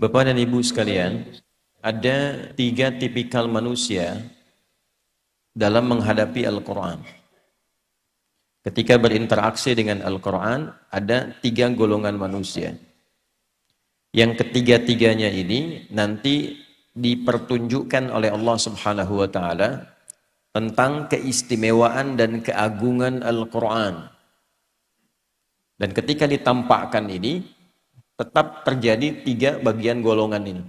Bapak dan Ibu sekalian, ada 3 tipikal manusia dalam menghadapi Al-Quran. Ketika berinteraksi dengan Al-Quran, ada 3 golongan manusia. Yang ketiga-tiganya ini nanti dipertunjukkan oleh Allah Subhanahu wa Ta'ala tentang keistimewaan dan keagungan Al-Quran. Dan ketika ditampakkan ini, tetap terjadi 3 bagian golongan ini.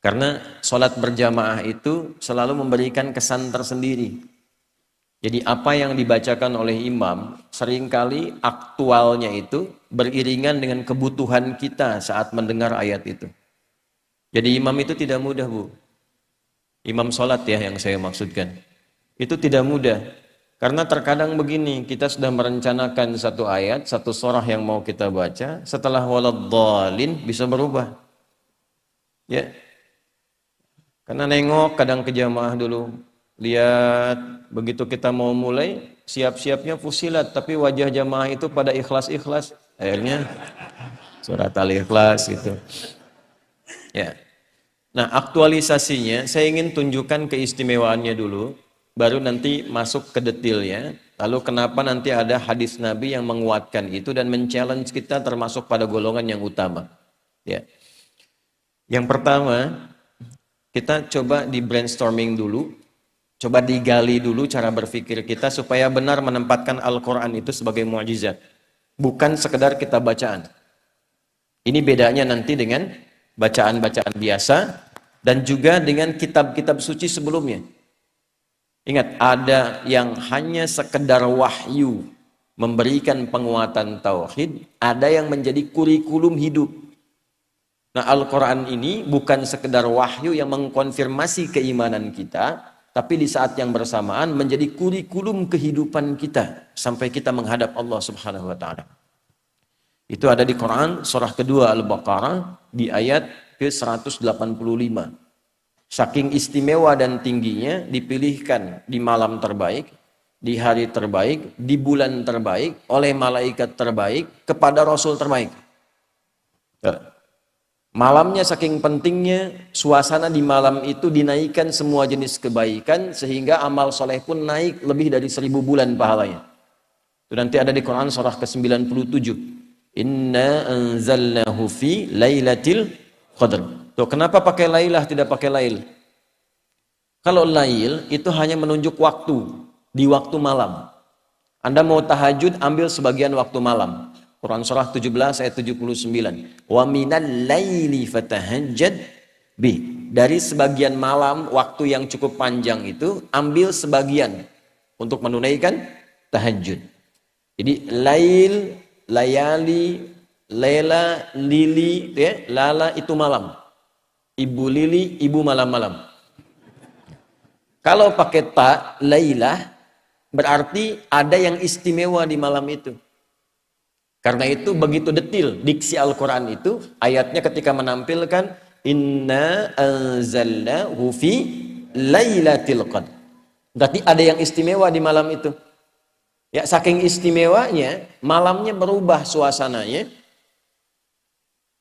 Karena sholat berjamaah itu selalu memberikan kesan tersendiri. Jadi apa yang dibacakan oleh imam seringkali aktualnya itu beriringan dengan kebutuhan kita saat mendengar ayat itu. Jadi imam itu tidak mudah, Bu. Imam sholat ya yang saya maksudkan. Itu tidak mudah. Karena terkadang begini, kita sudah merencanakan satu ayat, satu surah yang mau kita baca, setelah waladhdallin bisa berubah. Ya. Karena nengok kadang ke jamaah dulu, lihat begitu kita mau mulai, siap-siapnya fusilat, tapi wajah jamaah itu pada ikhlas-ikhlas. Akhirnya surat Al-Ikhlas gitu. Ya. Nah, aktualisasinya saya ingin tunjukkan keistimewaannya dulu, baru nanti masuk ke detailnya. Lalu kenapa nanti ada hadis Nabi yang menguatkan itu dan men-challenge kita termasuk pada golongan yang utama. Ya. Yang pertama, kita coba di brainstorming dulu, coba digali dulu cara berpikir kita supaya benar menempatkan Al-Quran itu sebagai mukjizat. Bukan sekedar kita bacaan. Ini bedanya nanti dengan bacaan-bacaan biasa dan juga dengan kitab-kitab suci sebelumnya. Ingat, ada yang hanya sekedar wahyu memberikan penguatan tauhid, ada yang menjadi kurikulum hidup. Nah, Al-Quran ini bukan sekedar wahyu yang mengkonfirmasi keimanan kita, tapi di saat yang bersamaan menjadi kurikulum kehidupan kita sampai kita menghadap Allah Subhanahu wa Ta'ala. Itu ada di Quran surah kedua Al-Baqarah di ayat ke-185. Saking istimewa dan tingginya dipilihkan di malam terbaik, di hari terbaik, di bulan terbaik, oleh malaikat terbaik kepada Rasul terbaik. Malamnya saking pentingnya, suasana di malam itu dinaikkan semua jenis kebaikan sehingga amal soleh pun naik lebih dari 1000 bulan pahalanya. Itu nanti ada di Quran surah ke-97. Inna anzalnahu fi lailatul qadr. Tuh, kenapa pakai lailah tidak pakai lail? Kalau lail itu hanya menunjuk waktu, di waktu malam. Anda mau tahajud, ambil sebagian waktu malam. Quran surah 17 ayat 79. Wa minal laili fatahajjad bi. Dari sebagian malam, waktu yang cukup panjang itu, ambil sebagian untuk menunaikan tahajud. Jadi lail, layali, lela, lili, ya, lala itu malam. Ibu lili, ibu malam-malam. Kalau pakai ta, lailah, berarti ada yang istimewa di malam itu. Karena itu begitu detil diksi Al-Quran itu, ayatnya ketika menampilkan inna anzalnahu fi lailatul qadr. Berarti ada yang istimewa di malam itu. Ya, saking istimewanya, malamnya berubah suasananya,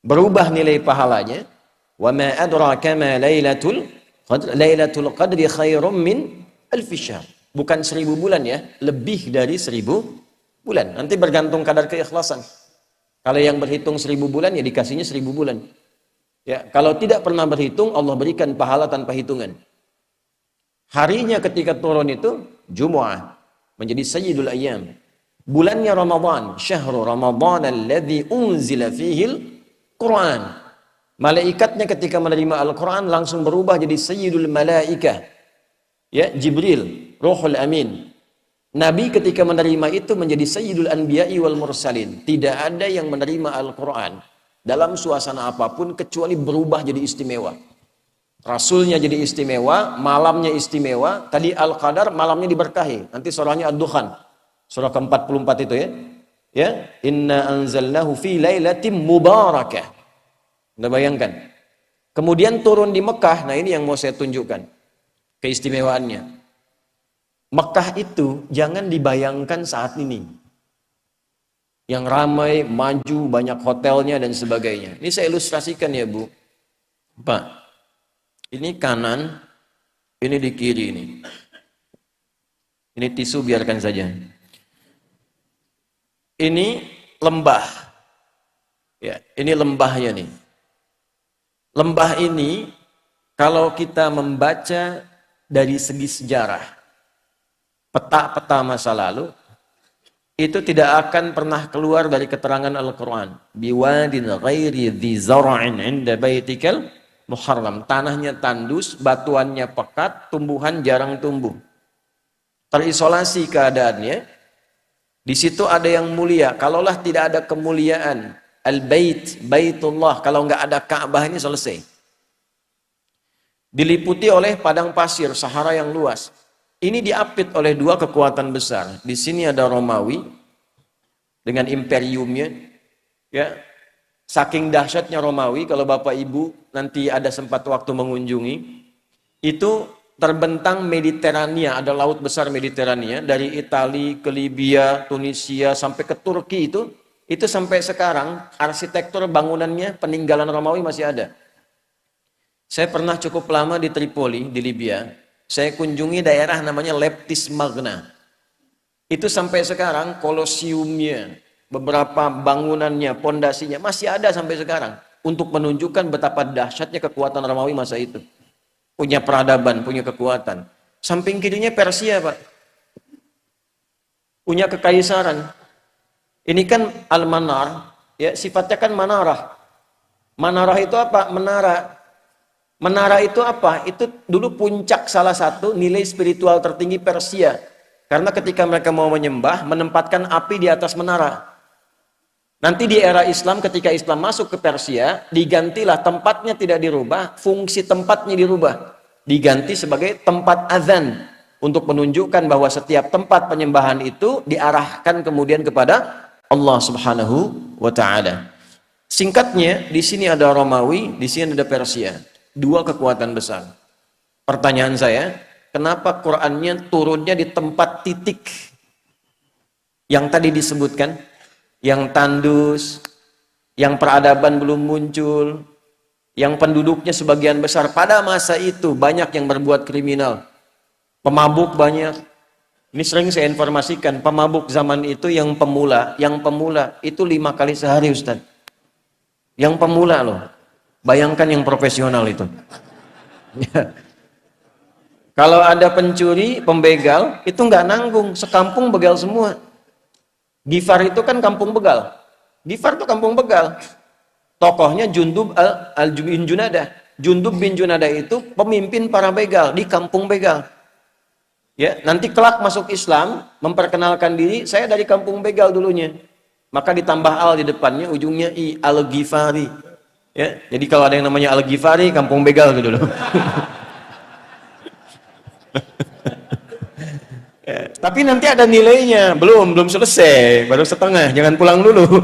berubah nilai pahalanya. Wa ma adraka ma lailatul qadr. Lailatul qadri khairum min alfi syahr. Bukan 1000 bulan ya, lebih dari 1000 bulan. Nanti bergantung kadar keikhlasan. Kalau yang berhitung 1000 bulan, ya dikasihnya 1000 bulan. Ya, kalau tidak pernah berhitung, Allah berikan pahala tanpa hitungan. Harinya ketika turun itu, Jumu'ah. Menjadi sayyidul ayyam. Bulannya Ramadan. Syahrul Ramadan alladhi unzila fihil Quran. Malaikatnya ketika menerima Al-Quran langsung berubah jadi sayyidul malaikah. Ya, Jibril, Ruhul Amin. Nabi ketika menerima itu menjadi sayyidul anbiya'i wal mursalin. Tidak ada yang menerima Al-Quran dalam suasana apapun kecuali berubah jadi istimewa. Rasulnya jadi istimewa, malamnya istimewa. Tadi Al-Qadar, malamnya diberkahi. Nanti surahnya Ad-Dukhan. Surah ke-44 itu ya. Ya, inna anzalnahu fi lailatin mubarakah. Anda bayangkan. Kemudian turun di Mekah. Nah, ini yang mau saya tunjukkan keistimewaannya. Mekah itu jangan dibayangkan saat ini. yang ramai, maju, banyak hotelnya dan sebagainya. Ini saya ilustrasikan ya Bu. Pak, ini kanan, ini di kiri ini. Ini tisu biarkan saja. Ini lembah. Ya, ini lembahnya nih. Lembah ini kalau kita membaca dari segi sejarah, peta-peta masa lalu, itu tidak akan pernah keluar dari keterangan Al-Quran. Biwadin ghairi dhi zara'in inda baitikal muharram. Tanahnya tandus, batuannya pekat, tumbuhan jarang tumbuh. Terisolasi keadaannya. Di situ ada yang mulia. Kalaulah tidak ada kemuliaan, al-bait, baitullah, kalau nggak ada Ka'bah ini selesai. Diliputi oleh padang pasir, Sahara yang luas. Ini diapit oleh dua kekuatan besar. Di sini ada Romawi dengan imperiumnya. Ya, saking dahsyatnya Romawi, kalau Bapak Ibu nanti ada sempat waktu mengunjungi, itu terbentang Mediterania, ada laut besar Mediterania dari Italia ke Libya, Tunisia sampai ke Turki itu sampai sekarang arsitektur bangunannya peninggalan Romawi masih ada. Saya pernah cukup lama di Tripoli, di Libya. Saya kunjungi daerah namanya Leptis Magna. Itu sampai sekarang kolosiumnya, beberapa bangunannya, pondasinya masih ada sampai sekarang. Untuk menunjukkan betapa dahsyatnya kekuatan Romawi masa itu. Punya peradaban, punya kekuatan. Samping kirinya Persia, Pak. Punya kekaisaran. Ini kan Al-Manar, ya, sifatnya kan manarah. Manarah itu apa? Menara. Menara itu apa? Itu dulu puncak salah satu nilai spiritual tertinggi Persia. Karena ketika mereka mau menyembah, menempatkan api di atas menara. Nanti di era Islam, ketika Islam masuk ke Persia, digantilah, tempatnya tidak dirubah, fungsi tempatnya dirubah. Diganti sebagai tempat azan. Untuk menunjukkan bahwa setiap tempat penyembahan itu diarahkan kemudian kepada Allah Subhanahu wa Ta'ala. Singkatnya, di sini ada Romawi, di sini ada Persia. Dua kekuatan besar. Pertanyaan saya, kenapa Qur'annya turunnya di tempat titik yang tadi disebutkan, yang tandus, yang peradaban belum muncul, yang penduduknya sebagian besar pada masa itu banyak yang berbuat kriminal, pemabuk banyak. Ini sering saya informasikan, pemabuk zaman itu yang pemula itu 5 kali sehari, Ustaz. Yang pemula loh. Bayangkan yang profesional itu. Ya. Kalau ada pencuri, pembegal, itu nggak nanggung, sekampung begal semua. Gifar itu kan kampung begal. Gifar itu kampung begal. Tokohnya Jundub bin Junadah. Jundub bin Junadah itu pemimpin para begal di kampung begal. Ya, nanti kelak masuk Islam, memperkenalkan diri, saya dari kampung begal dulunya. Maka ditambah al di depannya, ujungnya i, al-Ghifari. Ya, jadi kalau ada yang namanya Al-Ghifari, kampung begal gitu loh. Ya, tapi nanti ada nilainya, belum selesai, baru setengah, jangan pulang dulu.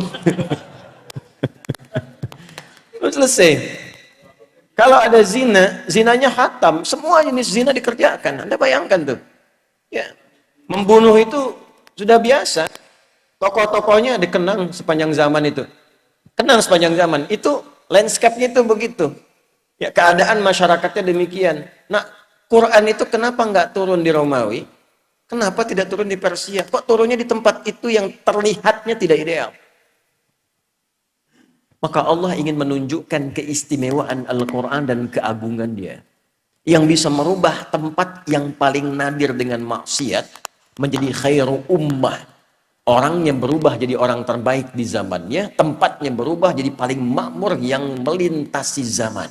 Belum selesai. Kalau ada zina, zinanya hatam, semua jenis zina dikerjakan. Anda bayangkan tuh. Ya, membunuh itu sudah biasa. Tokoh-tokohnya dikenang sepanjang zaman itu. Kenang sepanjang zaman. Itu landscape-nya itu begitu. Ya, keadaan masyarakatnya demikian. Nah, Quran itu kenapa nggak turun di Romawi? Kenapa tidak turun di Persia? Kok turunnya di tempat itu yang terlihatnya tidak ideal? Maka Allah ingin menunjukkan keistimewaan Al-Quran dan keagungan dia. Yang bisa merubah tempat yang paling nadir dengan maksiat menjadi khairu ummah. Orangnya berubah jadi orang terbaik di zamannya, tempatnya berubah jadi paling makmur yang melintasi zaman.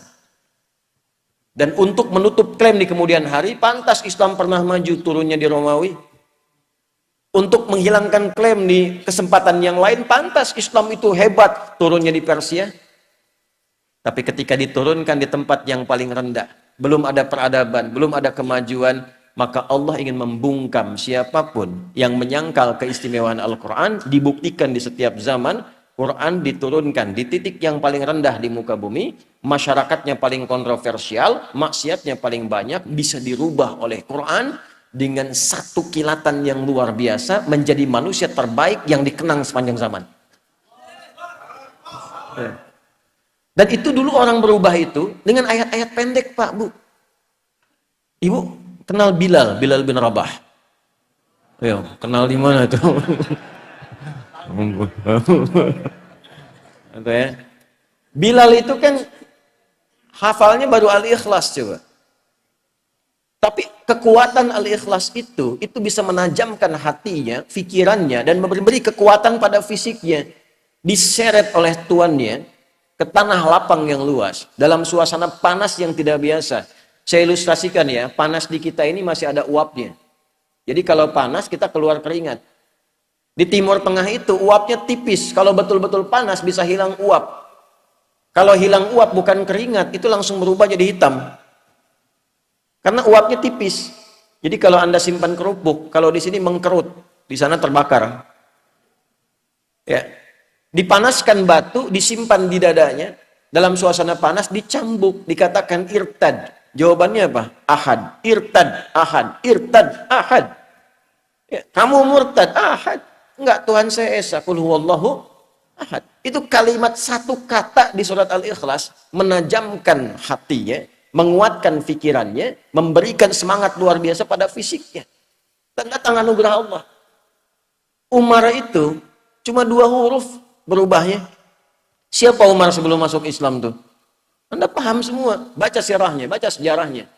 Dan untuk menutup klaim di kemudian hari, pantas Islam pernah maju turunnya di Romawi. Untuk menghilangkan klaim di kesempatan yang lain, pantas Islam itu hebat turunnya di Persia. Tapi ketika diturunkan di tempat yang paling rendah, belum ada peradaban, belum ada kemajuan, maka Allah ingin membungkam siapapun yang menyangkal keistimewaan Al-Quran. Dibuktikan di setiap zaman Quran diturunkan di titik yang paling rendah di muka bumi, masyarakatnya paling kontroversial, maksiatnya paling banyak, bisa dirubah oleh Quran dengan satu kilatan yang luar biasa menjadi manusia terbaik yang dikenang sepanjang zaman. Ya. Dan itu dulu orang berubah itu dengan ayat-ayat pendek, Pak, Bu. Ibu kenal Bilal bin Rabah? Ya, kenal di mana itu? Itu ya. Bilal itu kan hafalnya baru Al-Ikhlas coba. Tapi kekuatan Al-Ikhlas itu bisa menajamkan hatinya, pikirannya, dan memberi kekuatan pada fisiknya. Diseret oleh tuannya ke tanah lapang yang luas, dalam suasana panas yang tidak biasa. Saya ilustrasikan ya, panas di kita ini masih ada uapnya. Jadi kalau panas kita keluar keringat. Di Timur Tengah itu uapnya tipis, kalau betul-betul panas bisa hilang uap. Kalau hilang uap bukan keringat, itu langsung berubah jadi hitam. Karena uapnya tipis. Jadi kalau Anda simpan kerupuk, kalau di sini mengkerut, di sana terbakar. Ya. Dipanaskan batu, disimpan di dadanya, dalam suasana panas, dicambuk, dikatakan irtad. Jawabannya apa? Ahad. Irtad, ahad. Irtad, ahad. Ya, kamu murtad, ahad. Enggak, Tuhan saya esa. Qul huwallahu ahad. Itu kalimat satu kata di surat Al-Ikhlas menajamkan hatinya, menguatkan pikirannya, memberikan semangat luar biasa pada fisiknya. Dan datang anugerah Allah. Umar itu cuma 2 huruf berubahnya. Siapa Umar sebelum masuk Islam tuh? Anda paham semua. Baca sirahnya, baca sejarahnya.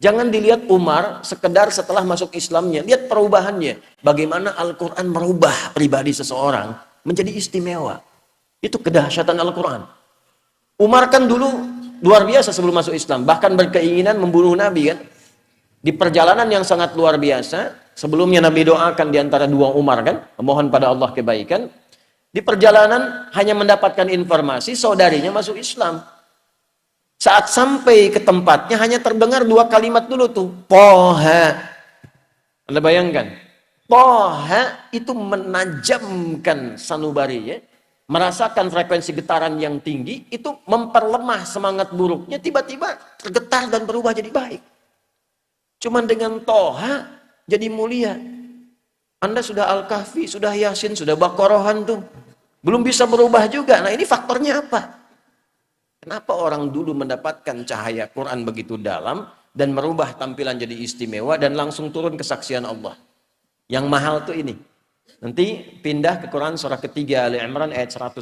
Jangan dilihat Umar sekedar setelah masuk Islamnya. Lihat perubahannya. Bagaimana Al-Quran merubah pribadi seseorang menjadi istimewa. Itu kedahsyatan Al-Quran. Umar kan dulu luar biasa sebelum masuk Islam. Bahkan berkeinginan membunuh Nabi kan. Di perjalanan yang sangat luar biasa. Sebelumnya Nabi doakan di antara 2 Umar kan. Memohon pada Allah kebaikan. Di perjalanan hanya mendapatkan informasi saudarinya masuk Islam. Saat sampai ke tempatnya hanya terdengar 2 kalimat dulu tuh. Toha. Anda bayangkan. Toha itu menajamkan sanubarinya. Merasakan frekuensi getaran yang tinggi. Itu memperlemah semangat buruknya. Tiba-tiba tergetar dan berubah jadi baik. Cuman dengan Toha jadi mulia. Anda sudah Al-Kahfi, sudah Yasin, sudah Baqarahan tuh. Belum bisa berubah juga. Nah ini faktornya apa? Kenapa orang dulu mendapatkan cahaya Quran begitu dalam dan merubah tampilan jadi istimewa dan langsung turun kesaksian Allah? Yang mahal tuh ini. Nanti pindah ke Quran surah ketiga Ali Imran ayat 110.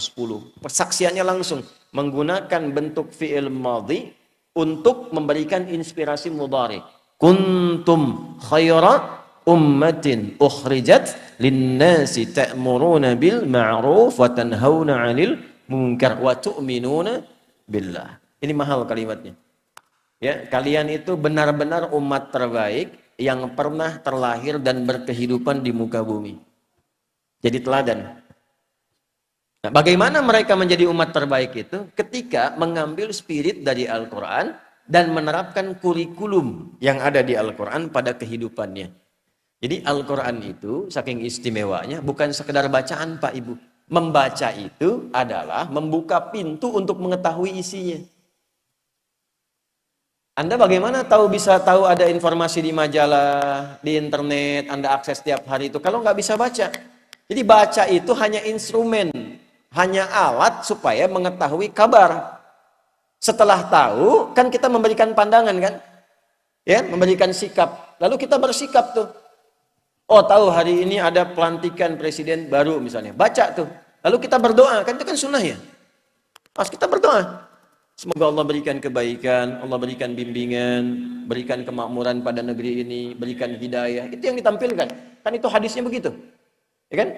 Persaksiannya langsung menggunakan bentuk fi'il madhi untuk memberikan inspirasi mudhari. Kuntum khaira ummatin ukhrijat linnasi ta'muruna bil ma'ruf wa tanhauna 'anil munkar wa tu'minuna billah. Ini mahal kalimatnya. Ya, kalian itu benar-benar umat terbaik yang pernah terlahir dan berkehidupan di muka bumi. Jadi teladan. Nah, bagaimana mereka menjadi umat terbaik itu? Ketika mengambil spirit dari Al-Quran dan menerapkan kurikulum yang ada di Al-Quran pada kehidupannya. Jadi Al-Quran itu saking istimewanya bukan sekedar bacaan Pak Ibu. Membaca itu adalah membuka pintu untuk mengetahui isinya. Anda bagaimana bisa tahu ada informasi di majalah, di internet, Anda akses setiap hari itu kalau nggak bisa baca. Jadi baca itu hanya instrumen, hanya alat supaya mengetahui kabar. Setelah tahu, kan kita memberikan pandangan kan? Ya, memberikan sikap. Lalu kita bersikap tuh. Oh tahu hari ini ada pelantikan presiden baru misalnya. Baca tuh. Lalu kita berdoa. Kan itu kan sunnah ya. Pas kita berdoa. Semoga Allah berikan kebaikan. Allah berikan bimbingan. Berikan kemakmuran pada negeri ini. Berikan hidayah. Itu yang ditampilkan. Kan itu hadisnya begitu. Ya kan?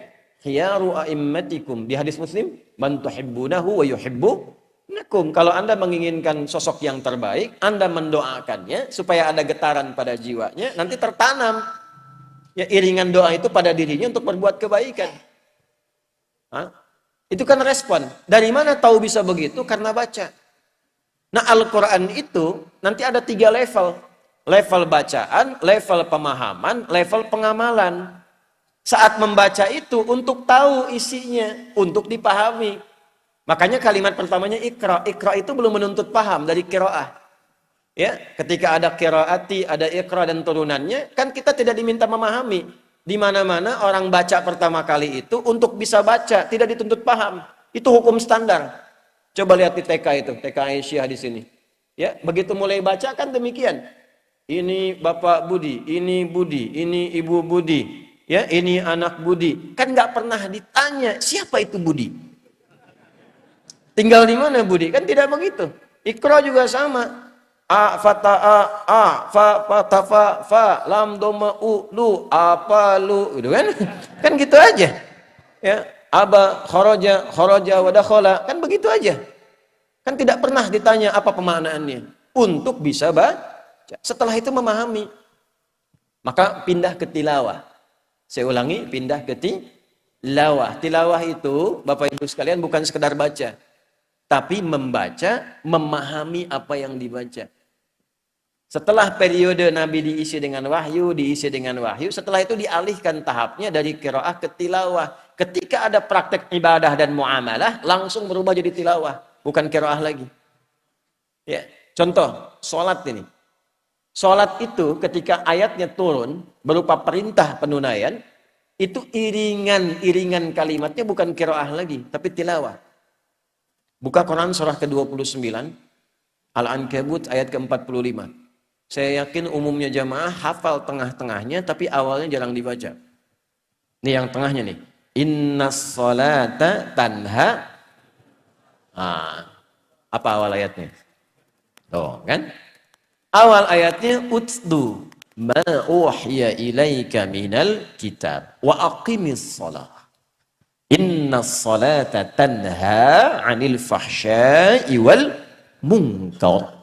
Khiyaru a'immatikum. Di hadis Muslim. Man tuhibbunahu wa yuhibbunakum. Kalau Anda menginginkan sosok yang terbaik. Anda mendoakannya. Supaya ada getaran pada jiwanya. Nanti tertanam. Ya, iringan doa itu pada dirinya untuk berbuat kebaikan. Hah? Itu kan respon. Dari mana tahu bisa begitu? Karena baca. Nah Al-Quran itu nanti ada 3 level. Level bacaan, level pemahaman, level pengamalan. Saat membaca itu untuk tahu isinya, untuk dipahami. Makanya kalimat pertamanya ikra. Ikra itu belum menuntut paham dari qiraah. Ya, ketika ada qiraati, ada iqra dan turunannya, kan kita tidak diminta memahami. Di mana-mana orang baca pertama kali itu untuk bisa baca, tidak dituntut paham. Itu hukum standar. Coba lihat di TK itu, TK Aisyah di sini. Ya, begitu mulai baca kan demikian. Ini Bapak Budi, ini Budi, ini Ibu Budi, ya, ini anak Budi. Kan nggak pernah ditanya siapa itu Budi. Tinggal di mana Budi? Kan tidak begitu. Iqra juga sama. A fata a fa fata fa lam doma u lu apa lu, gitu kan? Kan gitu aja. Ya, aba kharaja wa dakhala, kan begitu aja. Kan tidak pernah ditanya apa pemaknaannya untuk bisa baca. Setelah itu memahami, maka pindah ke tilawah. Saya ulangi, pindah ke tilawah. Tilawah itu, Bapak Ibu sekalian, bukan sekedar baca, tapi membaca, memahami apa yang dibaca. Setelah periode Nabi diisi dengan wahyu, setelah itu dialihkan tahapnya dari qiraah ke tilawah. Ketika ada praktek ibadah dan muamalah, langsung berubah jadi tilawah, bukan qiraah lagi. Ya, contoh, sholat ini. Sholat itu ketika ayatnya turun berupa perintah penunaian, itu iringan kalimatnya bukan qiraah lagi, tapi tilawah. Buka Quran surah ke-29, Al-Ankabut ayat ke-45. Saya yakin umumnya jamaah hafal tengah-tengahnya, tapi awalnya jarang dibaca. Ini yang tengahnya nih. Innas sholata tanha. Apa awal ayatnya? Tuh, kan? Awal ayatnya utlu ma uhiya ilaika minal kitab wa aqimis shalah. Innas salata tanha 'anil fahsya'i wal munkar.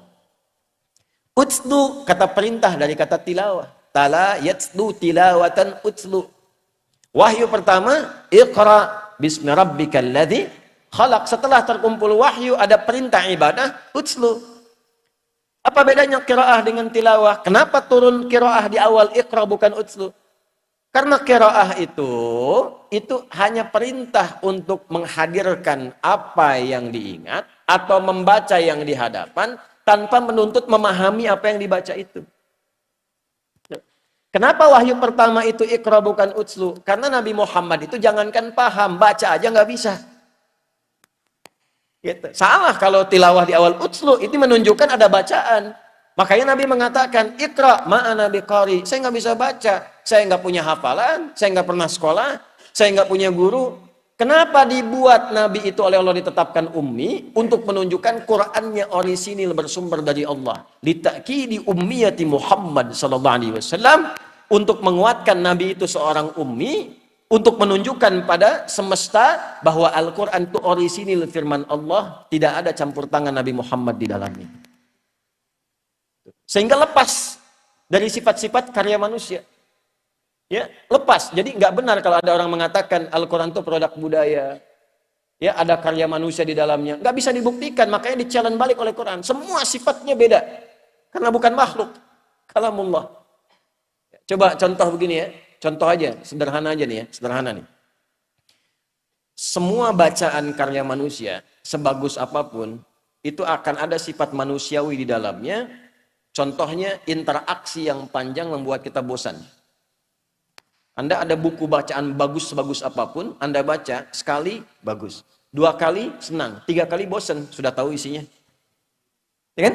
Utlu kata perintah dari kata tilawah. Tala yatlu tilawatan utlu. Wahyu pertama, Iqra bismi rabbikal ladzi khalaq. Setelah terkumpul wahyu ada perintah ibadah, utlu. Apa bedanya qiraah dengan tilawah? Kenapa turun qiraah di awal Iqra bukan utlu? Karena qiraah itu hanya perintah untuk menghadirkan apa yang diingat atau membaca yang di hadapan tanpa menuntut memahami apa yang dibaca itu. Kenapa wahyu pertama itu Iqra bukan utlu? Karena Nabi Muhammad itu jangankan paham, baca aja nggak bisa. Gitu. Salah kalau tilawah di awal utlu, itu menunjukkan ada bacaan. Makanya Nabi mengatakan, Iqra ma'ana biqari. Saya nggak bisa baca, saya nggak punya hafalan, saya nggak pernah sekolah, saya nggak punya guru. Kenapa dibuat Nabi itu oleh Allah ditetapkan ummi? Untuk menunjukkan Qur'annya orisinil bersumber dari Allah. Litakidi ummiyati Muhammad sallallahu alaihi wasallam, untuk menguatkan Nabi itu seorang ummi, untuk menunjukkan pada semesta bahwa Al-Quran itu orisinil firman Allah, tidak ada campur tangan Nabi Muhammad di dalamnya. Sehingga lepas dari sifat-sifat karya manusia. Ya, lepas. Jadi nggak benar kalau ada orang mengatakan Al-Quran itu produk budaya. Ya, ada karya manusia di dalamnya. Nggak bisa dibuktikan, makanya di-challenge balik oleh Quran. Semua sifatnya beda. Karena bukan makhluk. Kalamullah. Coba contoh begini ya. Contoh aja, sederhana aja nih ya, sederhana nih. Semua bacaan karya manusia, sebagus apapun, itu akan ada sifat manusiawi di dalamnya. Contohnya, interaksi yang panjang membuat kita bosan. Anda ada buku bacaan bagus sebagus apapun, Anda baca, sekali bagus. 2 kali senang, 3 kali bosan, sudah tahu isinya. Ya kan?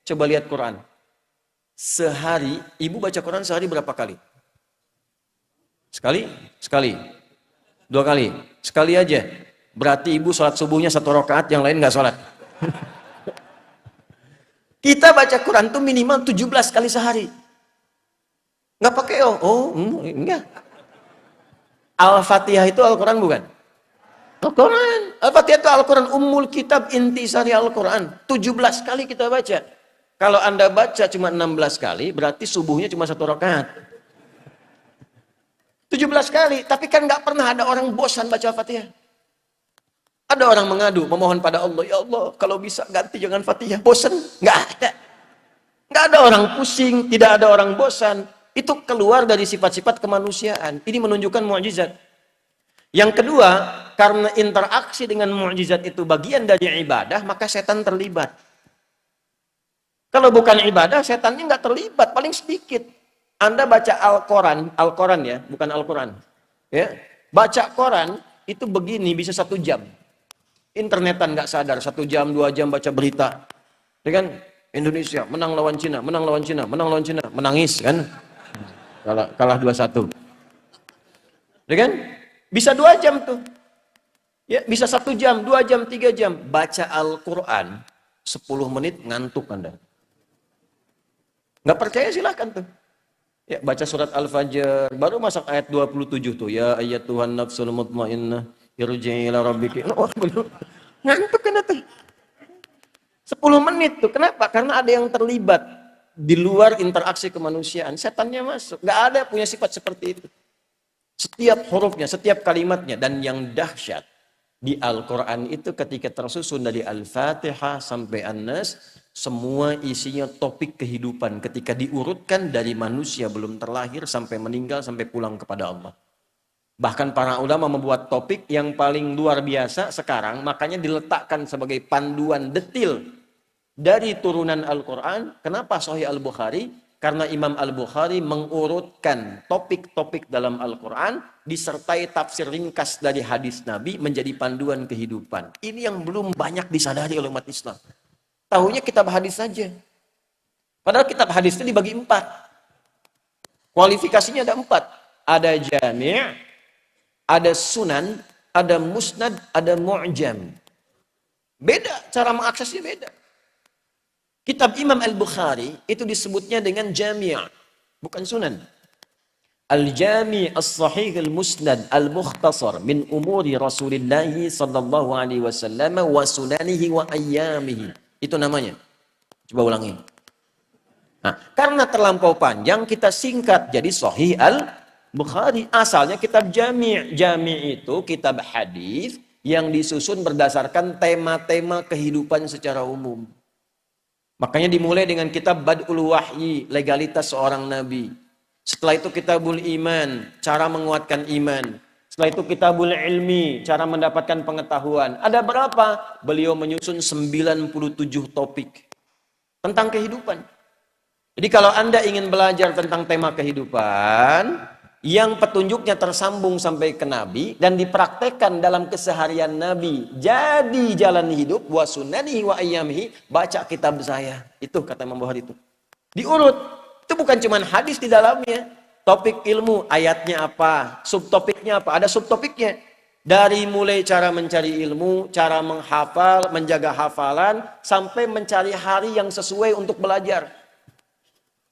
Coba lihat Quran. Sehari, ibu baca Quran sehari berapa kali? Sekali? 2 kali? Sekali aja. Berarti ibu sholat subuhnya 1 rakaat, yang lain nggak sholat. Kita baca Quran tuh minimal 17 kali sehari. Nggak pakai enggak. Al-Fatihah itu Al-Quran bukan? Al-Quran. Al-Fatihah itu Al-Quran. Ummul kitab intisari Al-Quran. 17 kali kita baca. Kalau Anda baca cuma 16 kali, berarti subuhnya cuma 1 rakaat. 17 kali, tapi kan nggak pernah ada orang bosan baca Fatihah. Ada orang mengadu, memohon pada Allah, ya Allah, kalau bisa ganti jangan Fatihah, bosan. Nggak ada. Nggak ada orang pusing, tidak ada orang bosan. Itu keluar dari sifat-sifat kemanusiaan. Ini menunjukkan mukjizat. Yang kedua, karena interaksi dengan mukjizat itu bagian dari ibadah, maka setan terlibat. Kalau bukan ibadah, setannya nggak terlibat, paling sedikit. Anda baca Al-Quran ya, bukan Al-Quran. Ya, baca Quran itu begini bisa 1 jam. Internetan nggak sadar, 1 jam, 2 jam baca berita. Ya kan? Indonesia menang lawan Cina, menang lawan Cina, menang lawan Cina, menangis kan? Kalah 2-1. Ya kan? Bisa 2 jam tuh. Ya, bisa 1 jam, 2 jam, 3 jam. Baca Al-Quran, 10 menit ngantuk Anda. Nggak percaya silahkan tuh. Ya, baca surat Al-Fajr, baru masak ayat 27 tuh. Ya ayat Tuhan nafsul mutmainnah, irji'i ila rabbiki. Oh, belum. Ngantuk kan tuh. 10 menit tuh. Kenapa? Karena ada yang terlibat di luar interaksi kemanusiaan. Setannya masuk. Nggak ada punya sifat seperti itu. Setiap hurufnya, setiap kalimatnya. Dan yang dahsyat di Al-Quran itu ketika tersusun dari Al-Fatihah sampai An-Nas, semua isinya topik kehidupan. Ketika diurutkan dari manusia belum terlahir sampai meninggal sampai pulang kepada Allah. Bahkan para ulama membuat topik yang paling luar biasa sekarang, makanya diletakkan sebagai panduan detil dari turunan Al-Quran. Kenapa Sahih Al-Bukhari? Karena Imam Al-Bukhari mengurutkan topik-topik dalam Al-Quran disertai tafsir ringkas dari hadis Nabi menjadi panduan kehidupan. Ini yang belum banyak disadari oleh umat Islam. Tahunya kitab hadis saja. Padahal kitab hadis itu dibagi 4. Kualifikasinya ada 4. Ada jami', ada sunan, ada musnad, ada mu'jam. Beda, cara mengaksesnya beda. Kitab Imam Al-Bukhari itu disebutnya dengan jami', bukan sunan. Al-Jami' As-Sahih Al-Musnad Al-Mukhtasar min umuri Rasulullah sallallahu alaihi wasallam wa sunanihi wa ayyamihi. Itu namanya. Coba ulangi. Nah, karena terlampau panjang kita singkat jadi Sahih Al-Bukhari. Asalnya kitab Jami'. Jami' itu kitab hadis yang disusun berdasarkan tema-tema kehidupan secara umum. Makanya dimulai dengan kitab Bad'ul Wahyi, legalitas seorang nabi. Setelah itu kitabul iman, cara menguatkan iman. Setelah itu kitabul ilmi, cara mendapatkan pengetahuan. Ada berapa? Beliau menyusun 97 topik tentang kehidupan. Jadi kalau Anda ingin belajar tentang tema kehidupan, yang petunjuknya tersambung sampai ke Nabi dan dipraktekkan dalam keseharian Nabi, jadi jalan hidup, wa sunanihi wa ayyamihi, baca kitab saya. Itu kata Imam Bukhari itu. Diurut. Itu bukan cuma hadis di dalamnya. Topik ilmu, ayatnya apa, subtopiknya apa, ada subtopiknya. Dari mulai cara mencari ilmu, cara menghafal, menjaga hafalan, sampai mencari hari yang sesuai untuk belajar.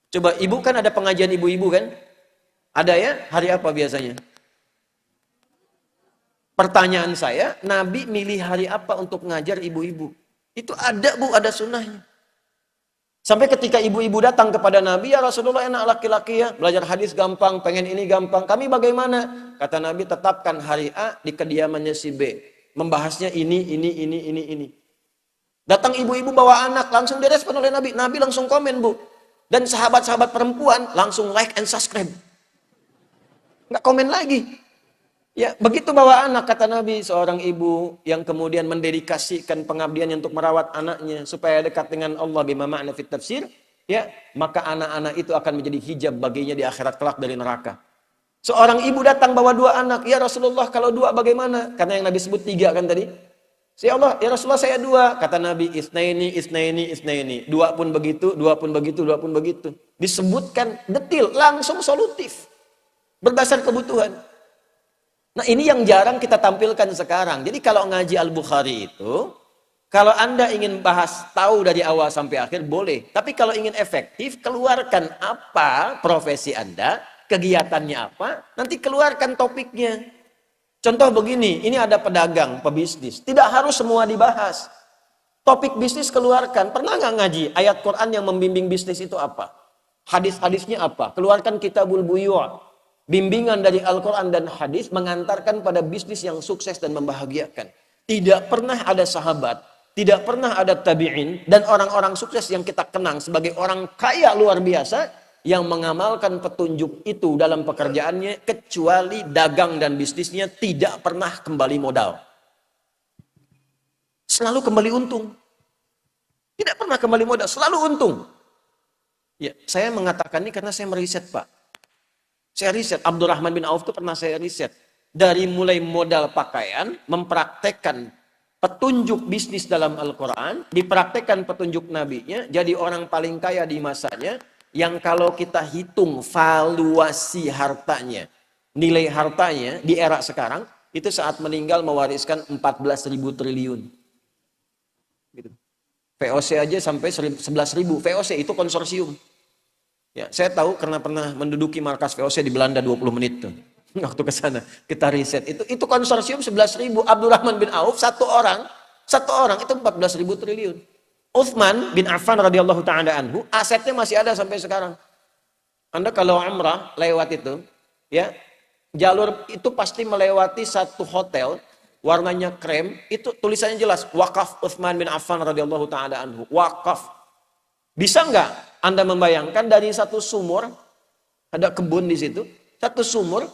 Coba, ibu kan ada pengajian ibu-ibu kan? Ada ya? Hari apa biasanya? Pertanyaan saya, Nabi milih hari apa untuk ngajar ibu-ibu? Itu ada bu, ada sunnahnya. Sampai ketika ibu-ibu datang kepada Nabi, ya Rasulullah enak laki-laki ya, belajar hadis gampang, pengen ini gampang. Kami bagaimana? Kata Nabi, tetapkan hari A di kediamannya si B. Membahasnya ini. Datang ibu-ibu bawa anak, langsung direspon oleh Nabi. Nabi langsung komen bu. Dan sahabat-sahabat perempuan langsung like and subscribe. Nggak komen lagi. Ya, begitu bawa anak, kata Nabi, seorang ibu yang kemudian mendedikasikan pengabdian untuk merawat anaknya supaya dekat dengan Allah bima ma'na fit tafsir, ya, maka anak-anak itu akan menjadi hijab baginya di akhirat kelak dari neraka. Seorang ibu datang bawa 2 anak, ya Rasulullah kalau 2 bagaimana? Karena yang Nabi sebut 3 kan tadi. Ya Allah, ya Rasulullah saya 2. Kata Nabi, isnaini. 2 pun begitu, 2 pun begitu, 2 pun begitu. Disebutkan detil, langsung solutif. Berdasar kebutuhan. Nah ini yang jarang kita tampilkan sekarang. Jadi kalau ngaji Al-Bukhari itu, kalau Anda ingin bahas tahu dari awal sampai akhir boleh. Tapi kalau ingin efektif, keluarkan apa profesi Anda, kegiatannya apa, nanti keluarkan topiknya. Contoh begini, ini ada pedagang, pebisnis. Tidak harus semua dibahas. Topik bisnis keluarkan. Pernah nggak ngaji ayat Quran yang membimbing bisnis itu apa? Hadis-hadisnya apa? Keluarkan Kitabul Buyu'. Bimbingan dari Al-Quran dan hadis mengantarkan pada bisnis yang sukses dan membahagiakan. Tidak pernah ada sahabat, tidak pernah ada tabi'in, dan orang-orang sukses yang kita kenang sebagai orang kaya luar biasa, yang mengamalkan petunjuk itu dalam pekerjaannya, kecuali dagang dan bisnisnya tidak pernah kembali modal. Selalu kembali untung. Tidak pernah kembali modal, selalu untung. Ya, saya mengatakan ini karena saya meriset Pak. Saya riset, Abdurrahman bin Auf itu pernah saya riset. Dari mulai modal pakaian, mempraktekkan petunjuk bisnis dalam Al-Quran, dipraktekkan petunjuk nabinya, jadi orang paling kaya di masanya, yang kalau kita hitung valuasi hartanya, nilai hartanya di era sekarang, itu saat meninggal mewariskan 14.000 triliun. Gitu. VOC aja sampai 11.000. VOC itu konsorsium. Ya, saya tahu karena pernah menduduki markas VOC di Belanda 20 menit tuh. Waktu ke sana kita riset itu konsorsium 11.000. Abdurrahman bin Auf satu orang itu 14.000 triliun. Utsman bin Affan radhiyallahu taala anhu asetnya masih ada sampai sekarang. Anda kalau umrah lewat itu, ya, jalur itu pasti melewati satu hotel warnanya krem, itu tulisannya jelas wakaf Utsman bin Affan radhiyallahu taala anhu. Wakaf. Bisa nggak Anda membayangkan dari satu sumur, ada kebun di situ, satu sumur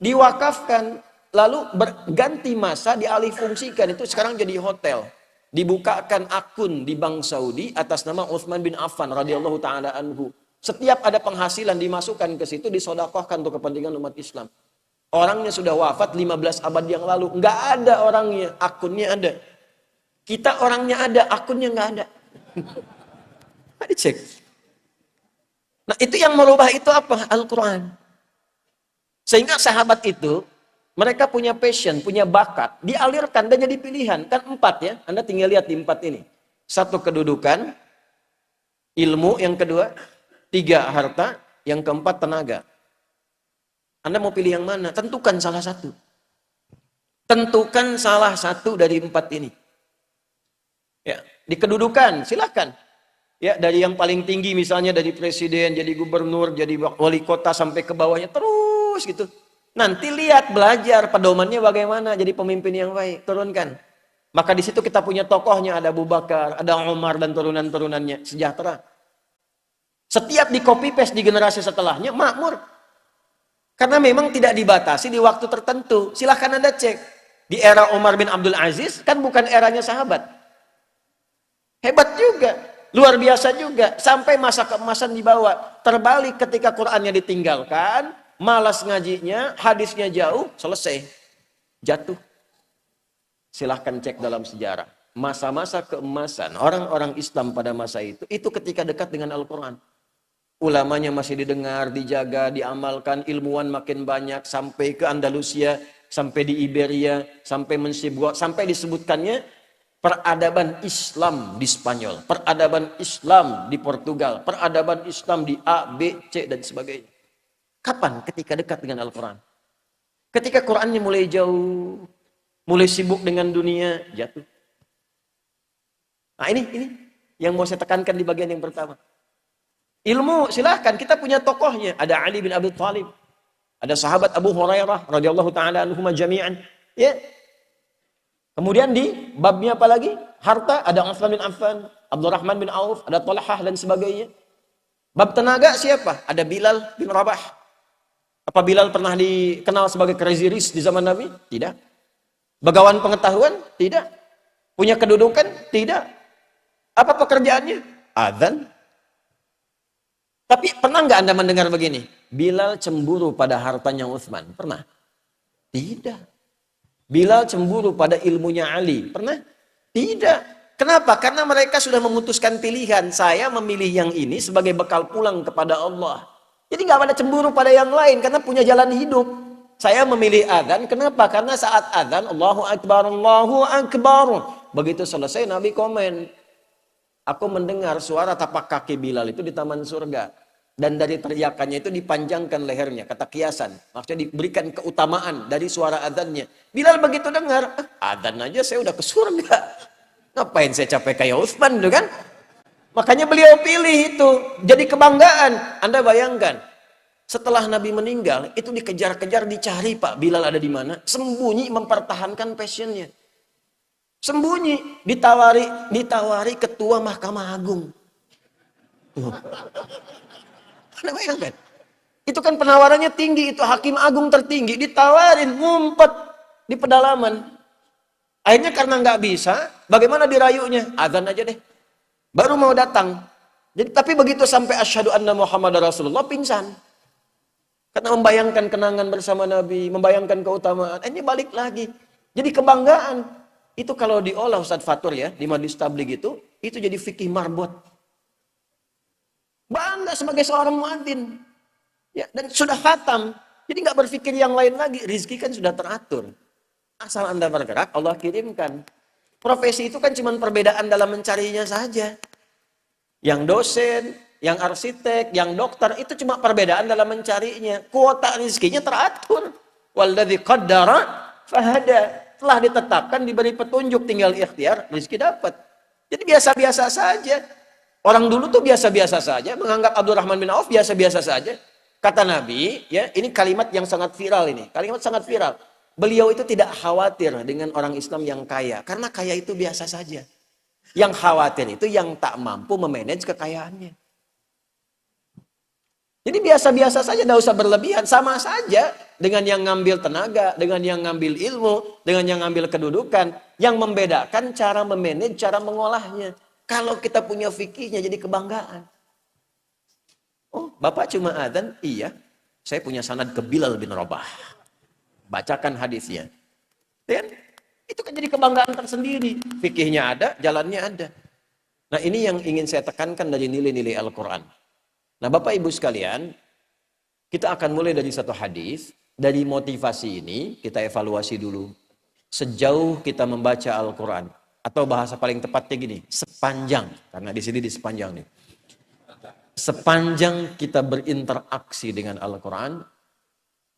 diwakafkan, lalu berganti masa dialih fungsikan, itu sekarang jadi hotel. Dibukakan akun di Bank Saudi atas nama Utsman bin Affan radhiyallahu taala anhu. Setiap ada penghasilan dimasukkan ke situ, disedekahkan untuk kepentingan umat Islam. Orangnya sudah wafat 15 abad yang lalu, nggak ada orangnya, akunnya ada. Kita orangnya ada, akunnya nggak ada. Mari cek. Nah, itu yang merubah itu apa? Al-Quran. Sehingga sahabat itu, mereka punya passion, punya bakat, dialirkan dan jadi pilihan. Kan 4 ya, Anda tinggal lihat di 4 ini. 1 kedudukan, ilmu yang kedua, 3 harta, yang keempat tenaga. Anda mau pilih yang mana? Tentukan salah satu. Tentukan salah satu dari 4 ini. Ya, di kedudukan, silakan. Ya, dari yang paling tinggi misalnya dari presiden, jadi gubernur, jadi wali kota sampai ke bawahnya terus gitu. Nanti lihat belajar pedomannya bagaimana jadi pemimpin yang baik, turunkan. Maka di situ kita punya tokohnya, ada Abu Bakar, ada Umar dan turunan-turunannya, sejahtera. Setiap di copy paste di generasi setelahnya makmur. Karena memang tidak dibatasi di waktu tertentu. Silahkan Anda cek. Di era Umar bin Abdul Aziz kan bukan eranya sahabat. Hebat juga. Luar biasa juga. Sampai masa keemasan dibawa. Terbalik ketika Qur'annya ditinggalkan. Malas ngajinya. Hadisnya jauh. Selesai. Jatuh. Silahkan cek dalam sejarah. Masa-masa keemasan. Orang-orang Islam pada masa itu. Itu ketika dekat dengan Al-Quran. Ulamanya masih didengar, dijaga, diamalkan. Ilmuwan makin banyak. Sampai ke Andalusia. Sampai di Iberia. Sampai Mensibwa. Sampai disebutkannya peradaban Islam di Spanyol, peradaban Islam di Portugal, peradaban Islam di A, B, C, dan sebagainya. Kapan? Ketika dekat dengan Al-Quran. Ketika Qurannya mulai jauh, mulai sibuk dengan dunia, jatuh. Nah ini yang mau saya tekankan di bagian yang pertama. Ilmu, silahkan, kita punya tokohnya. Ada Ali bin Abi Thalib, ada sahabat Abu Hurairah radhiyallahu taala anhum jami'an. Ya. Kemudian di babnya apa lagi? Harta, ada Utsman bin Affan, Abdurrahman bin Auf, ada Talhah dan sebagainya. Bab tenaga siapa? Ada Bilal bin Rabah. Apa Bilal pernah dikenal sebagai crazy rich di zaman Nabi? Tidak. Bagawan pengetahuan? Tidak. Punya kedudukan? Tidak. Apa pekerjaannya? Adzan. Tapi pernah nggak Anda mendengar begini? Bilal cemburu pada hartanya Utsman? Pernah? Tidak. Bilal cemburu pada ilmunya Ali. Pernah? Tidak. Kenapa? Karena mereka sudah memutuskan pilihan. Saya memilih yang ini sebagai bekal pulang kepada Allah. Jadi nggak ada cemburu pada yang lain karena punya jalan hidup. Saya memilih adzan. Kenapa? Karena saat adzan Allahu Akbar, Allahu Akbar. Begitu selesai Nabi komen. Aku mendengar suara tapak kaki Bilal itu di taman surga. Dan dari teriakannya itu dipanjangkan lehernya, kata kiasan. Maksudnya diberikan keutamaan dari suara adzannya. Bilal begitu dengar, adzan aja saya udah ke surga. Ngapain saya capek kayak Utsman itu kan? Makanya beliau pilih itu. Jadi kebanggaan. Anda bayangkan, setelah Nabi meninggal, itu dikejar-kejar, dicari Pak Bilal ada di mana. Sembunyi mempertahankan passionnya. Sembunyi, ditawari ketua Mahkamah Agung. Tuh. Anda bayangkan, itu kan penawarannya tinggi, itu hakim agung tertinggi, ditawarin, ngumpet di pedalaman. Akhirnya karena nggak bisa, bagaimana dirayunya? Azan aja deh. Baru mau datang. Jadi tapi begitu sampai asyhadu anna Muhammadar Rasulullah, pingsan. Karena membayangkan kenangan bersama Nabi, membayangkan keutamaan. Ini balik lagi. Jadi kebanggaan. Itu kalau diolah Ustadz Fatur ya, di Majelis Tabligh itu jadi fikih marbot. Bangga sebagai seorang muadzin. Ya, dan sudah khatam. Jadi nggak berpikir yang lain lagi. Rizki kan sudah teratur. Asal Anda bergerak, Allah kirimkan. Profesi itu kan cuma perbedaan dalam mencarinya saja. Yang dosen, yang arsitek, yang dokter, itu cuma perbedaan dalam mencarinya. Kuota rizkinya teratur. Walladzi qaddara fahada. Telah ditetapkan, diberi petunjuk, tinggal ikhtiar, rizki dapat. Jadi biasa-biasa saja. Orang dulu tuh biasa-biasa saja, menganggap Abdurrahman bin Auf biasa-biasa saja. Kata Nabi, ya ini kalimat yang sangat viral ini. Kalimat sangat viral. Beliau itu tidak khawatir dengan orang Islam yang kaya. Karena kaya itu biasa saja. Yang khawatir itu yang tak mampu memanage kekayaannya. Jadi biasa-biasa saja, tidak usah berlebihan. Sama saja dengan yang ngambil tenaga, dengan yang ngambil ilmu, dengan yang ngambil kedudukan. Yang membedakan cara memanage, cara mengolahnya. Kalau kita punya fikihnya jadi kebanggaan. Oh, Bapak cuma adzan? Iya. Saya punya sanad ke Bilal bin Rabah. Bacakan hadisnya. Dan itu kan jadi kebanggaan tersendiri. Fikihnya ada, jalannya ada. Nah, ini yang ingin saya tekankan dari nilai-nilai Al-Quran. Nah, Bapak Ibu sekalian, kita akan mulai dari satu hadis. Dari motivasi ini, kita evaluasi dulu. Sejauh kita membaca Al-Quran. Atau bahasa paling tepatnya gini, sepanjang. Karena di sini di sepanjang nih. Sepanjang kita berinteraksi dengan Al-Quran,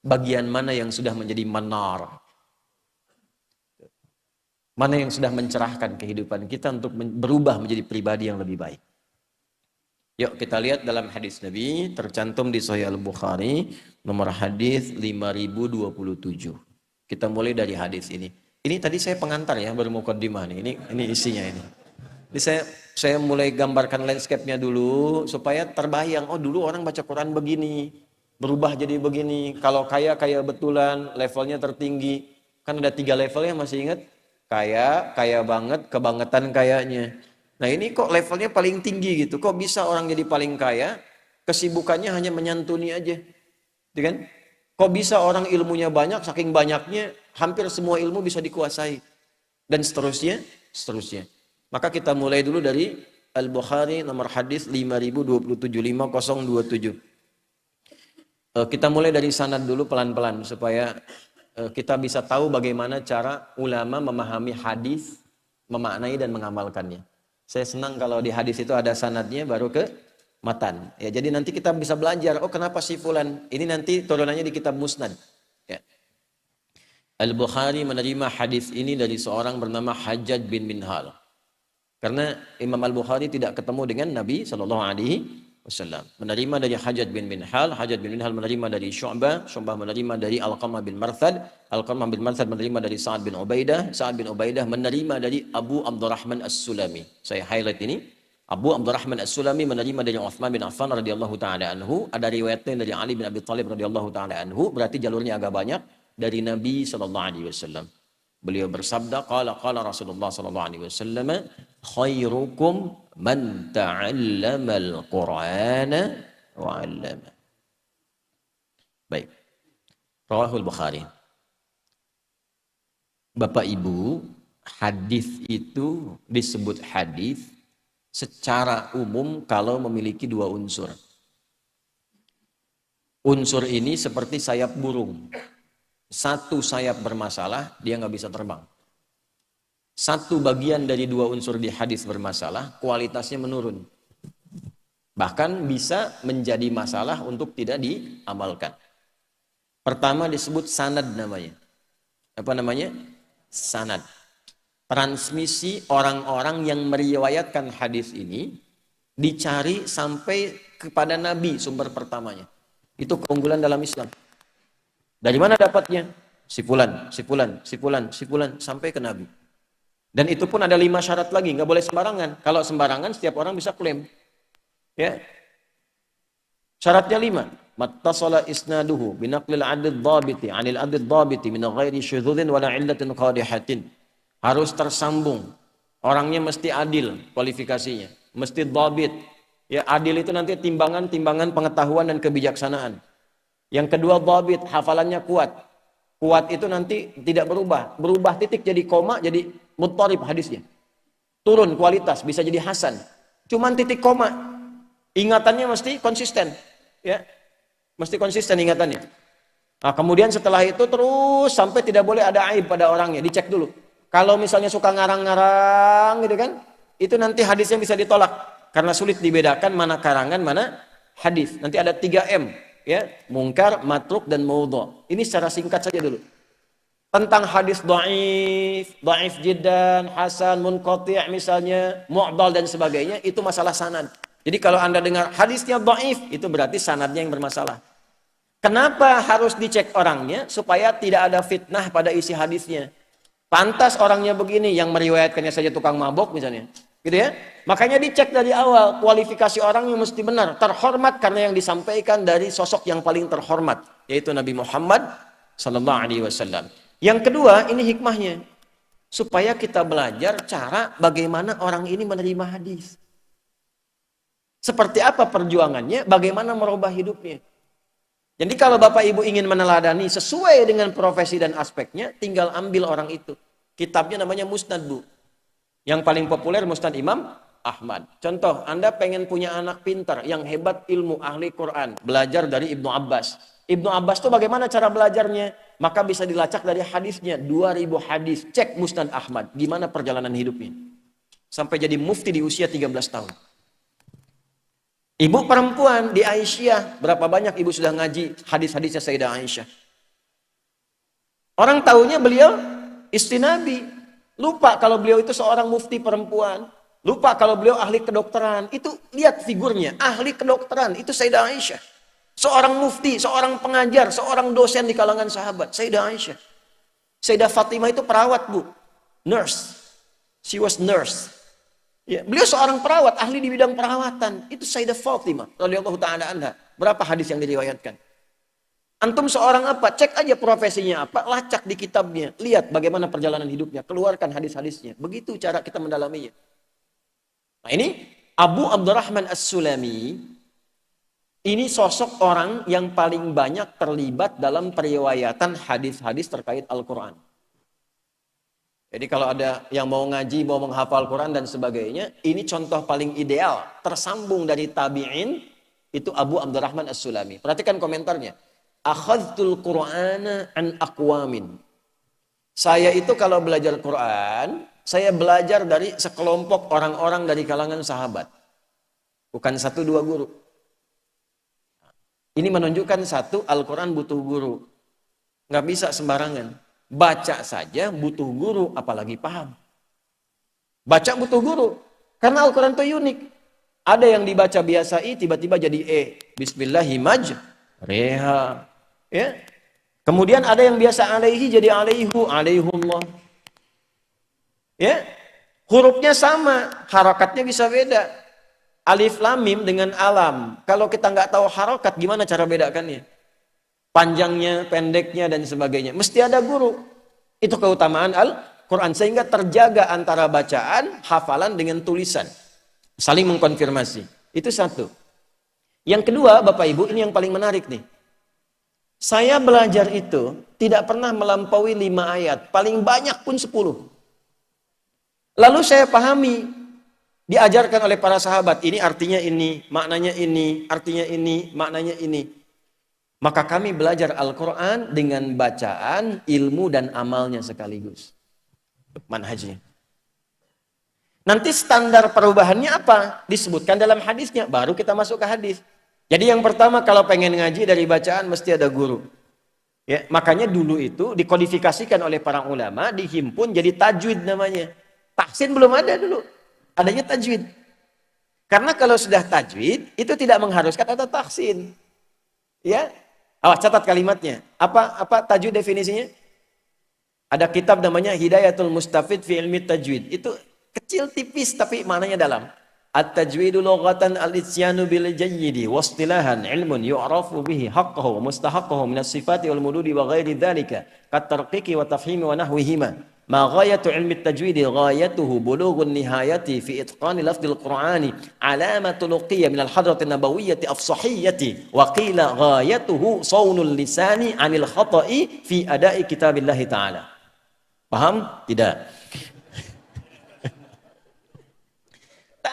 bagian mana yang sudah menjadi manar? Mana yang sudah mencerahkan kehidupan kita untuk berubah menjadi pribadi yang lebih baik? Yuk kita lihat dalam hadis Nabi, tercantum di Sahih Al-Bukhari, nomor hadis 5027. Kita mulai dari hadis ini. Ini tadi saya pengantar ya, baru mukaddimah nih. Ini isinya ini. Ini saya mulai gambarkan landscape-nya dulu supaya terbayang, oh dulu orang baca Quran begini, berubah jadi begini. Kalau kaya betulan, levelnya tertinggi. Kan ada 3 levelnya, masih ingat? Kaya banget, kebangetan kayanya. Nah ini kok levelnya paling tinggi gitu. Kok bisa orang jadi paling kaya, kesibukannya hanya menyantuni aja. Gitu kan? Kok bisa orang ilmunya banyak, saking banyaknya, hampir semua ilmu bisa dikuasai. Dan seterusnya. Maka kita mulai dulu dari Al-Bukhari nomor hadis 5027, 5027. Kita mulai dari sanad dulu pelan-pelan supaya kita bisa tahu bagaimana cara ulama memahami hadis, memaknai dan mengamalkannya. Saya senang kalau di hadis itu ada sanadnya baru ke matan. Ya, jadi nanti kita bisa belajar, oh kenapa si fulan? Ini nanti turunannya di kitab Musnad. Ya. Al-Bukhari menerima hadis ini dari seorang bernama Hajjaj bin Minhal. Karena Imam Al-Bukhari tidak ketemu dengan Nabi SAW. Menerima dari Hajjaj bin Minhal, Hajjaj bin Minhal menerima dari Syu'bah menerima dari Alqamah bin Marthad, Alqamah bin Marthad menerima dari Sa'ad bin Ubaidah, Sa'ad bin Ubaidah menerima dari Abu Abdurrahman As-Sulami. Saya highlight ini. Abu Abdurrahman As-Sulami menerima dari Uthman bin Affan radhiyallahu taala anhu. Ada riwayatnya dari Ali bin Abi Thalib radhiyallahu taala anhu. Berarti jalurnya agak banyak dari Nabi sallallahu alaihi wasallam. Beliau bersabda, qala Rasulullah sallallahu alaihi wasallam, khairukum man ta'allama al-Qur'ana wa 'allama. Baik. Rawahul Bukhari. Bapak Ibu, hadis itu disebut hadis secara umum kalau memiliki 2 unsur. Unsur ini seperti sayap burung. Satu sayap bermasalah, dia nggak bisa terbang. Satu bagian dari 2 unsur di hadis bermasalah, kualitasnya menurun. Bahkan bisa menjadi masalah untuk tidak diamalkan. Pertama disebut sanad namanya. Apa namanya? Sanad. Transmisi orang-orang yang meriwayatkan hadis ini dicari sampai kepada Nabi sumber pertamanya. Itu keunggulan dalam Islam. Dari mana dapatnya? Si fulan sampai ke Nabi. Dan itu pun ada 5 syarat lagi, nggak boleh sembarangan. Kalau sembarangan setiap orang bisa klaim. Ya. Syaratnya 5. Mattasala isnaduhu binaqlil 'adid dhabiti 'anil 'adid dhabiti min ghairi syudzudin wala 'illatin qadihatin. Harus tersambung. Orangnya mesti adil kualifikasinya, mesti dhabit. Ya, adil itu nanti timbangan pengetahuan dan kebijaksanaan. Yang kedua dhabit, hafalannya kuat. Kuat itu nanti tidak berubah. Berubah titik jadi koma, jadi muttarib hadisnya. Turun kualitas, bisa jadi hasan. Cuman titik koma. Ingatannya mesti konsisten. Ya, mesti konsisten ingatannya. Nah, kemudian setelah itu terus sampai tidak boleh ada aib pada orangnya, dicek dulu. Kalau misalnya suka ngarang-ngarang gitu kan, itu nanti hadisnya bisa ditolak. Karena sulit dibedakan mana karangan, mana hadis. Nanti ada 3M. Ya, mungkar, matruk, dan maudhu'. Ini secara singkat saja dulu. Tentang hadis dhaif jiddan, hasan, munqati' misalnya, mu'dal dan sebagainya, itu masalah sanad. Jadi kalau Anda dengar hadisnya dhaif, itu berarti sanadnya yang bermasalah. Kenapa harus dicek orangnya? Supaya tidak ada fitnah pada isi hadisnya. Pantas orangnya begini, yang meriwayatkannya saja tukang mabok misalnya. Gitu ya. Makanya dicek dari awal, kualifikasi orangnya mesti benar, terhormat karena yang disampaikan dari sosok yang paling terhormat, yaitu Nabi Muhammad sallallahu alaihi wasallam. Yang kedua, ini hikmahnya. Supaya kita belajar cara bagaimana orang ini menerima hadis. Seperti apa perjuangannya, bagaimana merubah hidupnya. Jadi kalau Bapak Ibu ingin meneladani sesuai dengan profesi dan aspeknya, tinggal ambil orang itu. Kitabnya namanya Musnad, Bu. Yang paling populer Musnad Imam Ahmad. Contoh, Anda pengen punya anak pintar, yang hebat ilmu, ahli Quran. Belajar dari Ibnu Abbas. Ibnu Abbas itu bagaimana cara belajarnya? Maka bisa dilacak dari hadisnya. 2000 hadis. Cek Musnad Ahmad. Gimana perjalanan hidupnya. Sampai jadi mufti di usia 13 tahun. Ibu perempuan di Aisyah. Berapa banyak ibu sudah ngaji hadis-hadisnya Sayyidah Aisyah. Orang tahunya beliau istri Nabi. Lupa kalau beliau itu seorang mufti perempuan. Lupa kalau beliau ahli kedokteran. Itu lihat figurnya. Ahli kedokteran. Itu Sayyidah Aisyah. Seorang mufti, seorang pengajar, seorang dosen di kalangan sahabat. Sayyidah Aisyah. Sayyidah Fatimah itu perawat, Bu. Nurse. She was nurse. Ya, beliau seorang perawat, ahli di bidang perawatan. Itu Sayyidah Fatimah radhiyallahu ta'ala anha. Berapa hadis yang diriwayatkan? Antum seorang apa? Cek aja profesinya apa, lacak di kitabnya. Lihat bagaimana perjalanan hidupnya, keluarkan hadis-hadisnya. Begitu cara kita mendalaminya. Nah, ini Abu Abdurrahman As-Sulami, ini sosok orang yang paling banyak terlibat dalam periwayatan hadis-hadis terkait Al-Quran. Jadi kalau ada yang mau ngaji, mau menghafal Quran dan sebagainya, ini contoh paling ideal, tersambung dari tabi'in, itu Abu Abdurrahman As-Sulami. Perhatikan komentarnya. Akhadtul Qur'ana an aqwamin. Saya itu kalau belajar Quran, saya belajar dari sekelompok orang-orang dari kalangan sahabat. Bukan 1-2 guru. Ini menunjukkan satu, Al-Quran butuh guru. Nggak bisa sembarangan. Baca saja butuh guru, apalagi paham. Baca butuh guru. Karena Al-Quran itu unik. Ada yang dibaca biasa tiba-tiba jadi Bismillahirrahmanirrahim. Ya. Kemudian ada yang biasa alaihi jadi alaihullah. Ya. Hurufnya sama, harakatnya bisa beda. Alif lam mim dengan alam. Kalau kita nggak tahu harakat, gimana cara bedakannya? Panjangnya, pendeknya, dan sebagainya. Mesti ada guru. Itu keutamaan Al-Quran. Sehingga terjaga antara bacaan, hafalan dengan tulisan. Saling mengkonfirmasi. Itu satu. Yang kedua, Bapak Ibu, ini yang paling menarik nih. Saya belajar itu tidak pernah melampaui 5 ayat. Paling banyak pun 10. Lalu saya pahami. Diajarkan oleh para sahabat. Ini artinya ini, maknanya ini, artinya ini, maknanya ini. Maka kami belajar Al-Quran dengan bacaan, ilmu, dan amalnya sekaligus. Manhajnya. Nanti standar perubahannya apa? Disebutkan dalam hadisnya. Baru kita masuk ke hadis. Jadi yang pertama kalau pengen ngaji dari bacaan mesti ada guru. Ya, makanya dulu itu dikodifikasikan oleh para ulama, dihimpun jadi tajwid namanya. Tahsin belum ada dulu. Adanya tajwid. Karena kalau sudah tajwid, itu tidak mengharuskan ada tahsin. Ya, awas catat kalimatnya. Apa tajwid definisinya? Ada kitab namanya Hidayatul Mustafid fi Ilmi Tajwid. Itu kecil tipis tapi maknanya dalam. At-tajwidu lughatan al-isyanu bil jayyidi wa istilahan ilmun yu'rafu bihi haqqahu wa mustahaqqahu min as-sifati wal mududi wa ghairi dhalika kat tarqiqi wa tafhimi wa nahwihima. Ma ghayatu ilmi at-tajwidi ghayatuhu bulughun nihayati fi itqani lafdhil Qur'ani alamatul luqiyya min al-hadrati nabawiyyati as-sahiyyati wa qila ghayatuhu sawnul lisani 'anil khata'i fi ada'i kitabillahi ta'ala. Paham? Tidak.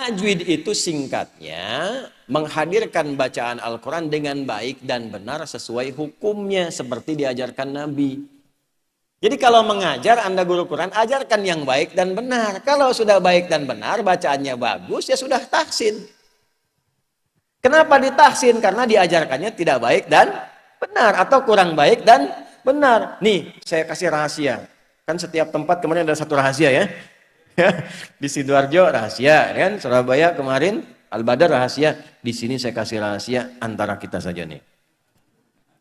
Tajwid itu singkatnya menghadirkan bacaan Al-Quran dengan baik dan benar sesuai hukumnya seperti diajarkan Nabi. Jadi kalau mengajar Anda guru Quran, ajarkan yang baik dan benar. Kalau sudah baik dan benar, bacaannya bagus, ya sudah tahsin. Kenapa ditahsin? Karena diajarkannya tidak baik dan benar atau kurang baik dan benar. Nih, saya kasih rahasia. Kan setiap tempat kemarin ada satu rahasia ya. Di Sidoarjo rahasia, kan? Surabaya kemarin Al-Badar rahasia. Di sini saya kasih rahasia antara kita saja nih.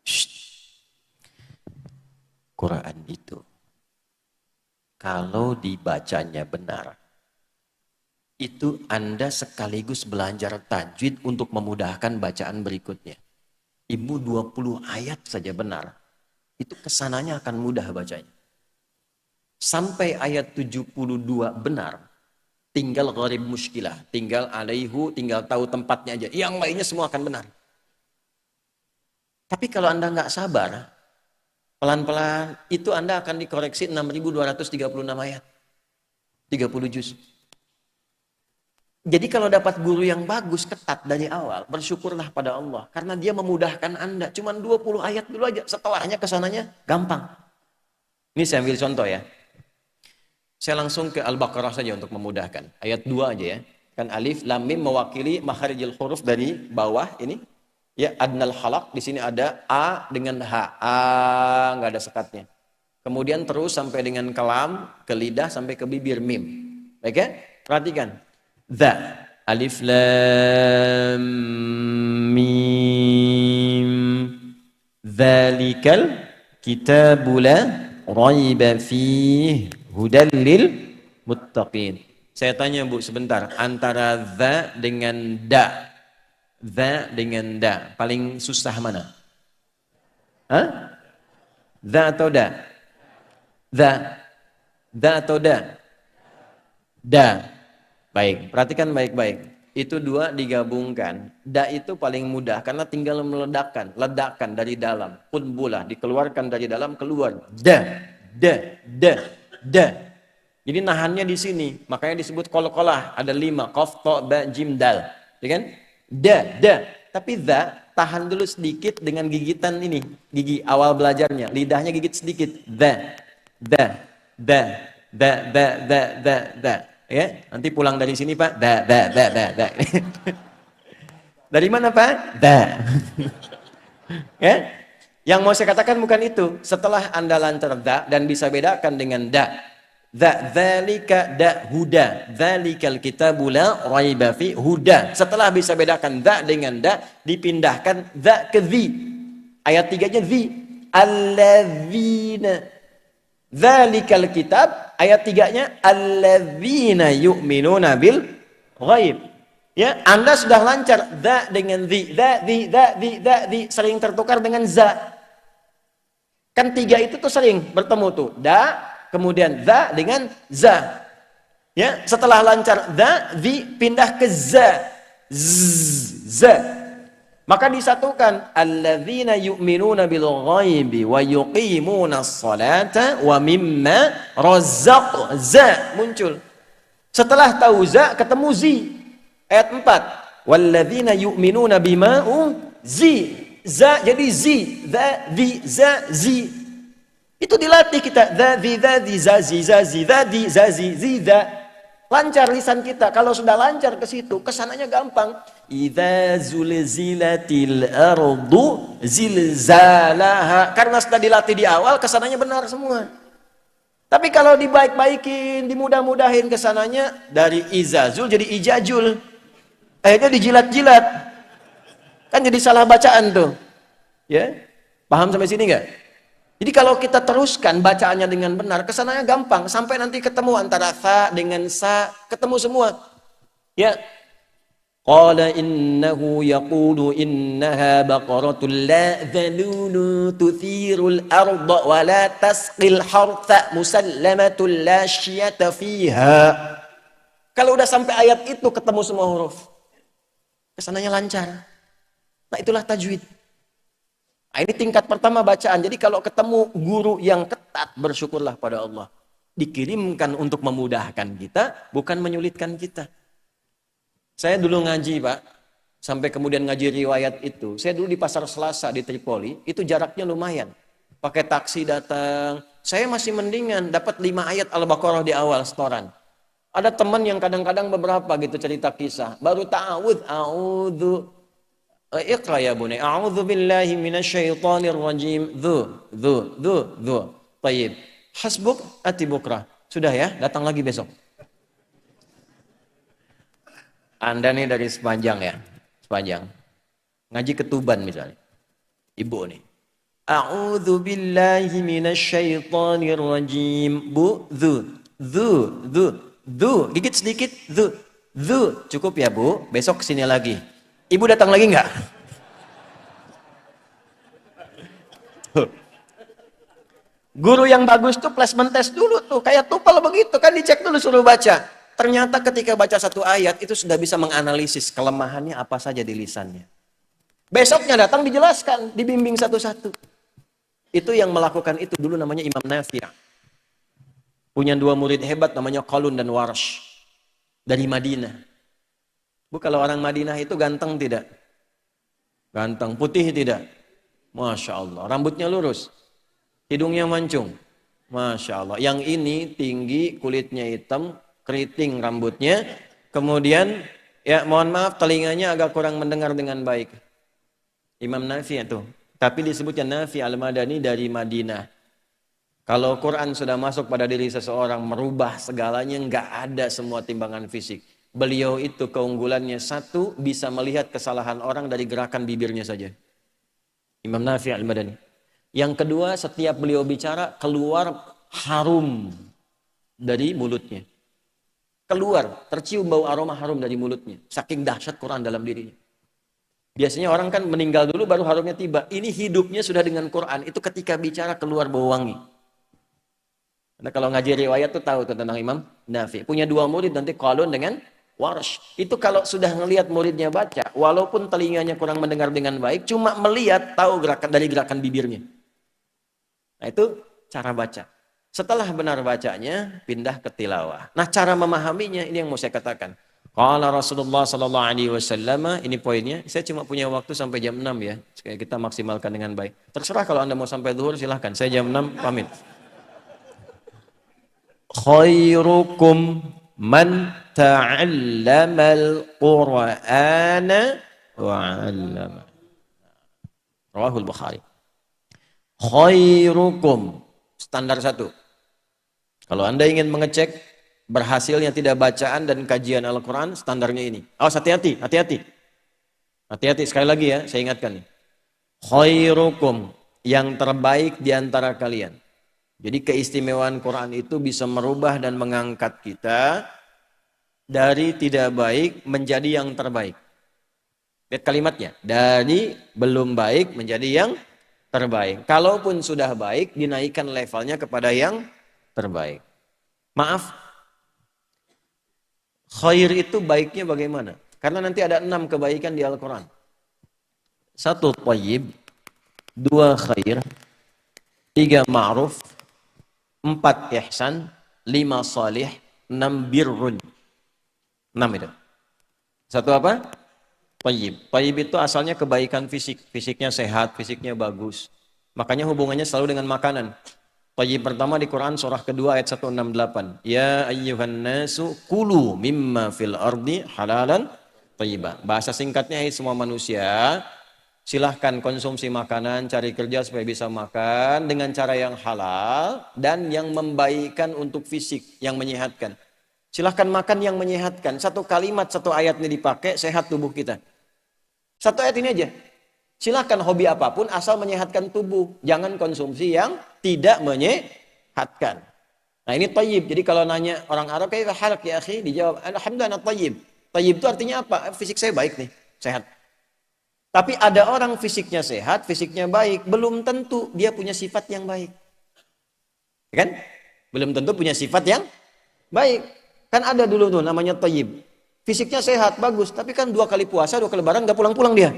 Shh. Quran itu kalau dibacanya benar, itu Anda sekaligus belajar tajwid untuk memudahkan bacaan berikutnya. Ibu 20 ayat saja benar, itu kesananya akan mudah bacanya. Sampai ayat 72 benar, tinggal gharib muskilah, tinggal alaihu, tinggal tahu tempatnya aja. Yang lainnya semua akan benar. Tapi kalau Anda nggak sabar, pelan-pelan, itu Anda akan dikoreksi 6.236 ayat. 30 juz. Jadi kalau dapat guru yang bagus, ketat dari awal, bersyukurlah pada Allah. Karena dia memudahkan Anda. Cuman 20 ayat dulu aja, setelahnya kesananya gampang. Ini saya ambil contoh ya. Saya langsung ke Al-Baqarah saja untuk memudahkan. Ayat 2 aja ya. Kan alif, lam, mim mewakili makharijil huruf dari bawah ini. Ya, adnal halak. Di sini ada A dengan H. A, nggak ada sekatnya. Kemudian terus sampai dengan kelam, ke lidah, sampai ke bibir mim. Baik ya? Perhatikan. Dha. Alif, lam, mim. Dhalikal kitabula raiba fih. Hudallil muttaqin. Saya tanya Bu sebentar, antara dha dengan da. Dha dengan da, paling susah mana? Hah? Dha atau da? Dha. Dha atau da? Da. Baik, perhatikan baik-baik. Itu dua digabungkan. Da itu paling mudah karena tinggal meledakkan, ledakan dari dalam. Qunbulah, dikeluarkan dari dalam, keluar. Da, da. Jadi nahannya di sini, makanya disebut kol-kolah. Ada 5, qaf, ta, ba, jim, dal. Ya kan? Da. Tapi da, tahan dulu sedikit dengan gigitan ini. Gigi awal belajarnya, lidahnya gigit sedikit. Da. Ya, nanti pulang dari sini Pak. Da. Dari mana Pak? Da. Ya? Yang mau saya katakan bukan itu. Setelah Anda lancar da dan bisa bedakan dengan da. Da, dzalika da huda. Dzalikal kitabu la raiba fi huda. Setelah bisa bedakan da dengan da, dipindahkan da ke dzi. Ayat 3-nya dzi. Alladzina. Dzalikal kitab. Ayat 3-nya alladzina yu'minuna bil ghaib. Ya, Anda sudah lancar da dengan dzi. Da, sering tertukar dengan za. Kan 3 itu tuh sering bertemu tuh. Da, kemudian za dengan za. Ya, setelah lancar da, dzi pindah ke za. Za. Maka disatukan alladzina yu'minuna bil ghaibi wa yuqimunas salata wa mimma razaq. Za muncul. Setelah tahu za ketemu zi. Ayat 4. Walladzina yu'minuna bima zi. Za jadi zi, dha, di, za, zi. Itu dilatih kita. Dha, di, za, zi, dha, di, za, zi, dha. Lancar lisan kita. Kalau sudah lancar ke situ, kesananya gampang. Idza zulzilatil ardu zilzalaha. Karena sudah dilatih di awal, kesananya benar semua. Tapi kalau dibaik-baikin, dimudah-mudahin kesananya dari izazul jadi ijajul. Akhirnya dijilat-jilat. Kan jadi salah bacaan tuh. Ya. Paham sampai sini enggak? Jadi kalau kita teruskan bacaannya dengan benar, kesananya gampang sampai nanti ketemu antara tha dengan sa, ketemu semua. Ya. Qala innahu yaqulu innaha baqaratul la dhalulu tuthirul arda wa la tasqil hartha musallamatul la syiyata fiha. Kalau udah sampai ayat itu ketemu semua huruf. Kesananya lancar. Nah itulah tajwid. Nah, ini tingkat pertama bacaan. Jadi kalau ketemu guru yang ketat, bersyukurlah pada Allah. Dikirimkan untuk memudahkan kita, bukan menyulitkan kita. Saya dulu ngaji, Pak. Sampai kemudian ngaji riwayat itu. Saya dulu di Pasar Selasa di Tripoli, itu jaraknya lumayan. Pakai taksi datang. Saya masih mendingan dapat 5 ayat Al-Baqarah di awal setoran. Ada teman yang kadang-kadang beberapa gitu cerita kisah. Baru ta'awudz, a'udzu Iqra ya bunai. A'udzu billahi minasyaitonir rajim. Dzu. Baik. Hasbuk ati bukra. Sudah ya, datang lagi besok. Anda nih dari sepanjang ya. Sepanjang. Ngaji ke Tuban misalnya. Ibu nih. A'udzu billahi minasyaitonir rajim. Bu, dzu. Gigit sedikit, dzu. Cukup ya, Bu. Besok kesini lagi. Ibu datang lagi enggak? Guru yang bagus tuh placement test dulu tuh. Kayak tupel begitu kan, dicek dulu suruh baca. Ternyata ketika baca satu ayat itu sudah bisa menganalisis kelemahannya apa saja di lisannya. Besoknya datang dijelaskan, dibimbing satu-satu. Itu yang melakukan itu dulu namanya Imam Nafi'. Punya 2 murid hebat namanya Qalun dan Warsh. Dari Madinah. Bu, kalau orang Madinah itu ganteng tidak? Ganteng. Putih tidak? Masya Allah. Rambutnya lurus. Hidungnya mancung. Masya Allah. Yang ini tinggi, kulitnya hitam, keriting rambutnya. Kemudian, ya mohon maaf, telinganya agak kurang mendengar dengan baik. Imam Nafi' itu. Tapi disebutnya Nafi' al-Madani dari Madinah. Kalau Quran sudah masuk pada diri seseorang, merubah segalanya, nggak ada semua timbangan fisik. Beliau itu keunggulannya satu, bisa melihat kesalahan orang dari gerakan bibirnya saja. Imam Nafi' al-Madani. Yang kedua, setiap beliau bicara, keluar harum dari mulutnya. Keluar, tercium bau aroma harum dari mulutnya. Saking dahsyat Quran dalam dirinya. Biasanya orang kan meninggal dulu baru harumnya tiba. Ini hidupnya sudah dengan Quran. Itu ketika bicara keluar bau wangi. Nah, kalau ngaji riwayat tuh tahu tuh tentang Imam Nafi'. Punya 2 murid nanti Qalun dengan Warsh. Itu kalau sudah ngelihat muridnya baca, walaupun telinganya kurang mendengar dengan baik, cuma melihat tahu gerakan dari gerakan bibirnya. Nah, itu cara baca. Setelah benar bacanya, pindah ke tilawah. Nah, cara memahaminya ini yang mau saya katakan. Qala Rasulullah sallallahu alaihi wasallam, ini poinnya. Saya cuma punya waktu sampai jam 6 ya. Supaya kita maksimalkan dengan baik. Terserah kalau Anda mau sampai zuhur silahkan. Saya jam 6 pamit. Khairukum man ta'allamal Qur'ana wa 'allama. Rawahul Bukhari. Khairukum, standar 1. Kalau Anda ingin mengecek berhasilnya tidak bacaan dan kajian Al-Quran, standarnya ini. Awas, hati-hati. Hati-hati, sekali lagi ya, saya ingatkan. Khairukum, yang terbaik di antara kalian. Jadi keistimewaan Quran itu bisa merubah dan mengangkat kita dari tidak baik menjadi yang terbaik. Lihat kalimatnya, dari belum baik menjadi yang terbaik. Kalaupun sudah baik, dinaikkan levelnya kepada yang terbaik. Maaf, khair itu baiknya bagaimana? Karena nanti ada 6 kebaikan di Al-Quran. 1 thayyib, 2 khair, 3 ma'ruf, 4 ihsan, 5 salih, 6 birrun. 6 itu. 1 apa? Thayyib. Thayyib itu asalnya kebaikan fisik. Fisiknya sehat, fisiknya bagus. Makanya hubungannya selalu dengan makanan. Thayyib pertama di Quran surah kedua ayat 168. Ya ayyuhan nasu kulu mimma fil ardi halalan thayyiban. Bahasa singkatnya, hai semua manusia, silahkan konsumsi makanan, cari kerja supaya bisa makan dengan cara yang halal dan yang membaikkan untuk fisik, yang menyehatkan. Silahkan makan yang menyehatkan. 1 kalimat, 1 ayat ini dipakai, sehat tubuh kita. 1 ayat ini aja. Silahkan hobi apapun asal menyehatkan tubuh. Jangan konsumsi yang tidak menyehatkan. Nah, ini thayyib. Jadi kalau nanya orang Arab, kayak halak ya akhi, dijawab alhamdulillah thayyib. Thayyib itu artinya apa? Fisik saya baik nih, sehat. Tapi ada orang fisiknya sehat, fisiknya baik, belum tentu dia punya sifat yang baik. Kan? Belum tentu punya sifat yang baik. Kan ada dulu tuh namanya thayyib. Fisiknya sehat, bagus, tapi kan 2 kali puasa, 2 kali lebaran nggak pulang-pulang dia.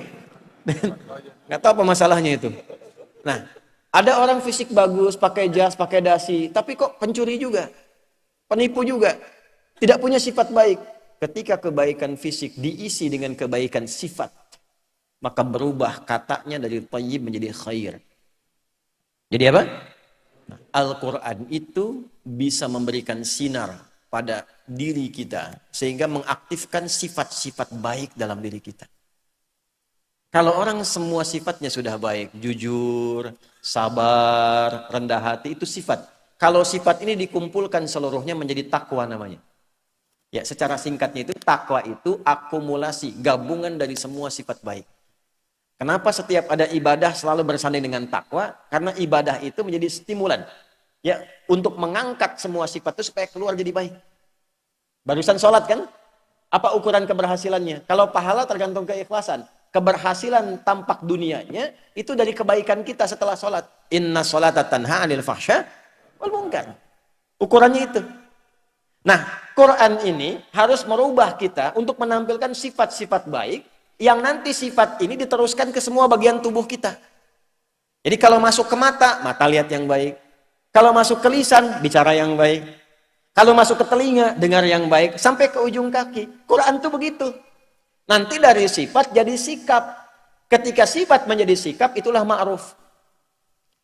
Nggak tahu apa masalahnya itu. Nah, ada orang fisik bagus, pakai jas, pakai dasi, tapi kok pencuri juga, penipu juga, tidak punya sifat baik. ketika kebaikan fisik diisi dengan kebaikan sifat, maka berubah katanya dari thayyib menjadi khair. Jadi apa? Al-Quran itu bisa memberikan sinar pada diri kita, sehingga mengaktifkan sifat-sifat baik dalam diri kita. Kalau orang semua sifatnya sudah baik, jujur, sabar, rendah hati, itu sifat. Kalau sifat ini dikumpulkan seluruhnya menjadi takwa namanya. Ya, secara singkatnya itu takwa itu akumulasi, gabungan dari semua sifat baik. Kenapa setiap ada ibadah selalu bersanding dengan takwa? Karena ibadah itu menjadi stimulan, ya, untuk mengangkat semua sifat itu supaya keluar jadi baik. Barusan sholat kan? Apa ukuran keberhasilannya? Kalau pahala tergantung keikhlasan. Keberhasilan tampak dunianya itu dari kebaikan kita setelah sholat. Inna sholata tanha 'anil fahsya wal munkar. Ukurannya itu. Nah, Quran ini harus merubah kita untuk menampilkan sifat-sifat baik yang nanti sifat ini diteruskan ke semua bagian tubuh kita. Jadi kalau masuk ke mata, mata lihat yang baik. Kalau masuk ke lisan, bicara yang baik. Kalau masuk ke telinga, dengar yang baik. Sampai ke ujung kaki. Quran itu begitu. Nanti dari sifat jadi sikap. Ketika sifat menjadi sikap, itulah ma'ruf.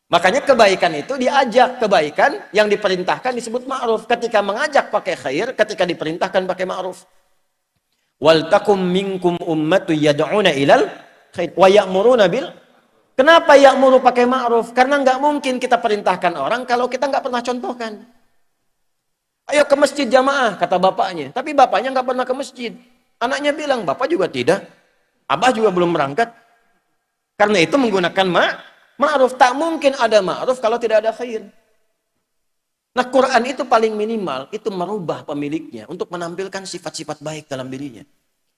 Makanya kebaikan itu diajak, kebaikan yang diperintahkan disebut ma'ruf. Ketika mengajak pakai khair, ketika diperintahkan pakai ma'ruf. Wal takum minkum ummatu yad'una ilal khair wa ya'muruna bil. Kenapa ya'muru pakai ma'ruf? Karena nggak mungkin kita perintahkan orang kalau kita nggak pernah contohkan. Ayo ke masjid jamaah, kata bapaknya. Tapi bapaknya nggak pernah ke masjid. Anaknya bilang, bapak juga tidak. Abah juga belum berangkat. Karena itu menggunakan ma'ruf. Tak mungkin ada ma'ruf kalau tidak ada khair. Nah, Quran itu paling minimal, itu merubah pemiliknya untuk menampilkan sifat-sifat baik dalam dirinya.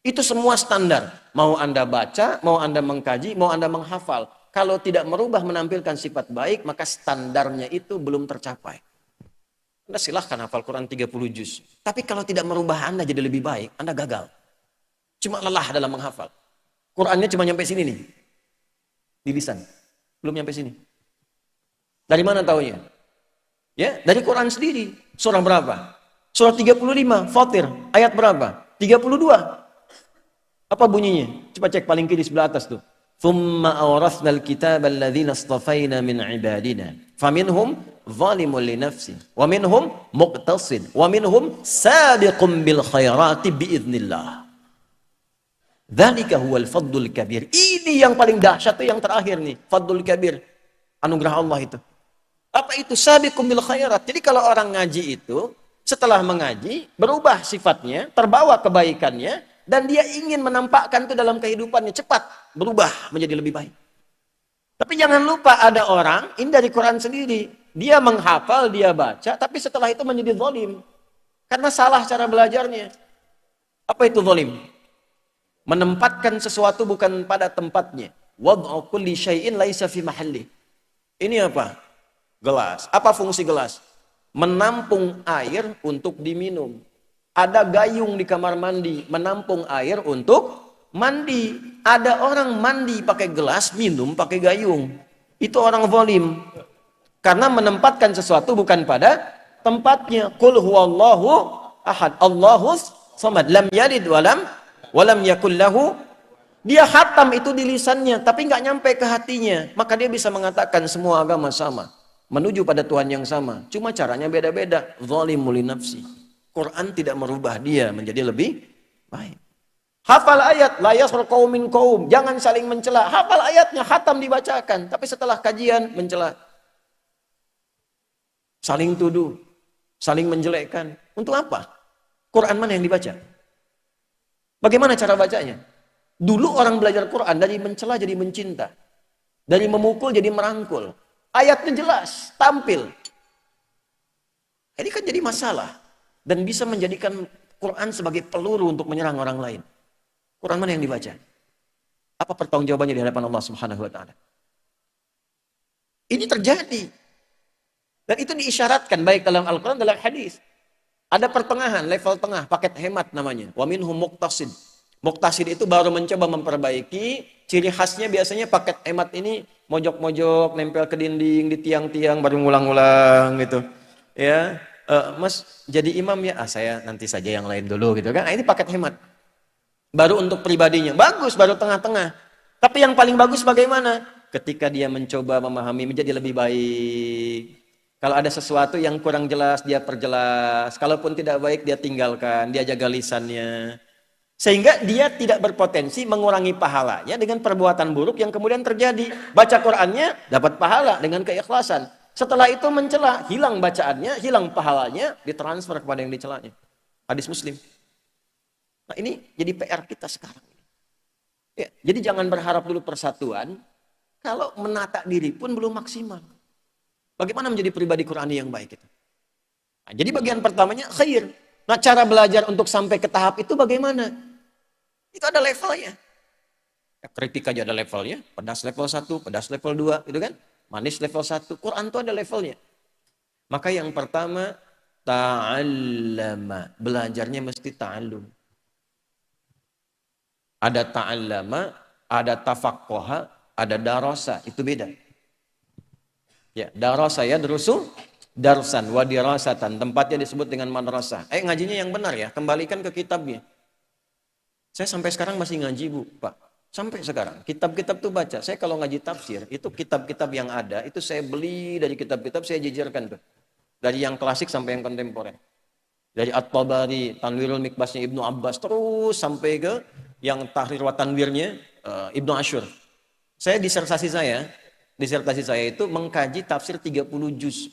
Itu semua standar. Mau Anda baca, mau Anda mengkaji, mau Anda menghafal. Kalau tidak merubah menampilkan sifat baik, maka standarnya itu belum tercapai. Anda silahkan hafal Quran 30 juz. Tapi kalau tidak merubah Anda jadi lebih baik, Anda gagal. Cuma lelah dalam menghafal. Qurannya cuma nyampe sini nih. Di lisan. Belum nyampe sini. Dari mana taunya? Ya, dari Quran sendiri. Surah berapa? Surah 35, Fatir. Ayat berapa? 32. Apa bunyinya? Coba cek paling kiri sebelah atas tuh. Thumma awrathna al-kitaba alladhina astafaina min ibadina. Faminhum zalimun li nafsi. Wa minhum muqtasid. Wa minhum sabiqun bil khairati biiznillah. Dzalika huwal fadlul kabir. Ini yang paling dahsyat itu yang terakhir nih, fadlul kabir. Anugerah Allah itu. Apa itu? Sabiqum bil khairat. Jadi kalau orang ngaji itu, setelah mengaji, berubah sifatnya, terbawa kebaikannya, dan dia ingin menampakkan itu dalam kehidupannya, cepat berubah menjadi lebih baik. Tapi jangan lupa ada orang, ini dari Quran sendiri, dia menghafal, dia baca, tapi setelah itu menjadi zalim. Karena salah cara belajarnya. Apa itu zalim? Menempatkan sesuatu bukan pada tempatnya. Wad'u kulli syai'in laisa fi mahalli. Ini apa? Gelas. Apa fungsi gelas? Menampung air untuk diminum. Ada gayung di kamar mandi, menampung air untuk mandi. Ada orang mandi pakai gelas, minum pakai gayung. Itu orang zalim. Karena menempatkan sesuatu bukan pada tempatnya. Qul huwallahu ahad. Allahus samad. Lam yalid walam yakul lahu. Dia khatam itu di lisannya, tapi nggak nyampe ke hatinya. Maka dia bisa mengatakan semua agama sama, menuju pada Tuhan yang sama. Cuma caranya beda-beda. Zalimul li nafsi. Quran tidak merubah dia menjadi lebih baik. Hafal ayat, la yaskhar qaumin qaum. Jangan saling mencela. Hafal ayatnya, khatam dibacakan. Tapi setelah kajian mencela. Saling tuduh, saling menjelekkan. Untuk apa? Quran mana yang dibaca? Bagaimana cara bacanya? Dulu orang belajar Quran dari mencela jadi mencinta. Dari memukul jadi merangkul. Ayatnya jelas, tampil. Ini kan jadi masalah. Dan bisa menjadikan Quran sebagai peluru untuk menyerang orang lain. Quran mana yang dibaca? Apa pertanggungjawabannya di hadapan Allah Subhanahu wa taala? Ini terjadi. Dan itu diisyaratkan baik dalam Al-Quran dalam hadis. Ada pertengahan, level tengah, paket hemat namanya. Wa minhum muqtasid. Muqtasid itu baru mencoba memperbaiki. Ciri khasnya biasanya paket hemat ini mojok-mojok, nempel ke dinding, di tiang-tiang, baru ngulang-ngulang gitu. Ya, Mas jadi imam ya, saya nanti saja yang lain dulu gitu kan. Nah, ini paket hemat. Baru untuk pribadinya, bagus, baru tengah-tengah. Tapi yang paling bagus bagaimana? Ketika dia mencoba memahami menjadi lebih baik. Kalau ada sesuatu yang kurang jelas, dia perjelas. Kalaupun tidak baik, dia tinggalkan, dia jaga lisannya. Sehingga dia tidak berpotensi mengurangi pahalanya dengan perbuatan buruk yang kemudian terjadi. Baca Qur'annya dapat pahala dengan keikhlasan. Setelah itu mencela, hilang bacaannya, hilang pahalanya, ditransfer kepada yang dicelanya. Hadis Muslim. Nah ini jadi PR kita sekarang. Ya, jadi jangan berharap dulu persatuan, kalau menata diri pun belum maksimal. Bagaimana menjadi pribadi Qur'ani yang baik itu? Nah, jadi bagian pertamanya khair. Nah, cara belajar untuk sampai ke tahap itu bagaimana? Itu ada levelnya. Ya, kritik aja ada levelnya. Pedas level 1, pedas level 2, gitu kan? Manis level 1. Quran itu ada levelnya. Maka yang pertama, ta'allama. Belajarnya mesti ta'allum. Ada ta'allama, ada tafaqqaha, ada darasa. Itu beda. Ya, darasa ya drusu, darsan wa dirasatan. Tempatnya disebut dengan madrasah. Ngajinya yang benar ya, kembalikan ke kitabnya. Saya sampai sekarang masih ngaji, Bu, Pak. Sampai sekarang. Kitab-kitab tuh baca. Saya kalau ngaji tafsir, itu kitab-kitab yang ada, itu saya beli dari kitab-kitab, saya jejerkan tuh. Dari yang klasik sampai yang kontemporer. Dari At-Tabari, Tanwirul Mikbasnya Ibnu Abbas, terus sampai ke yang Tahrir wa Tanwirnya Ibnu Asyur. Disertasi saya itu mengkaji tafsir 30 juz.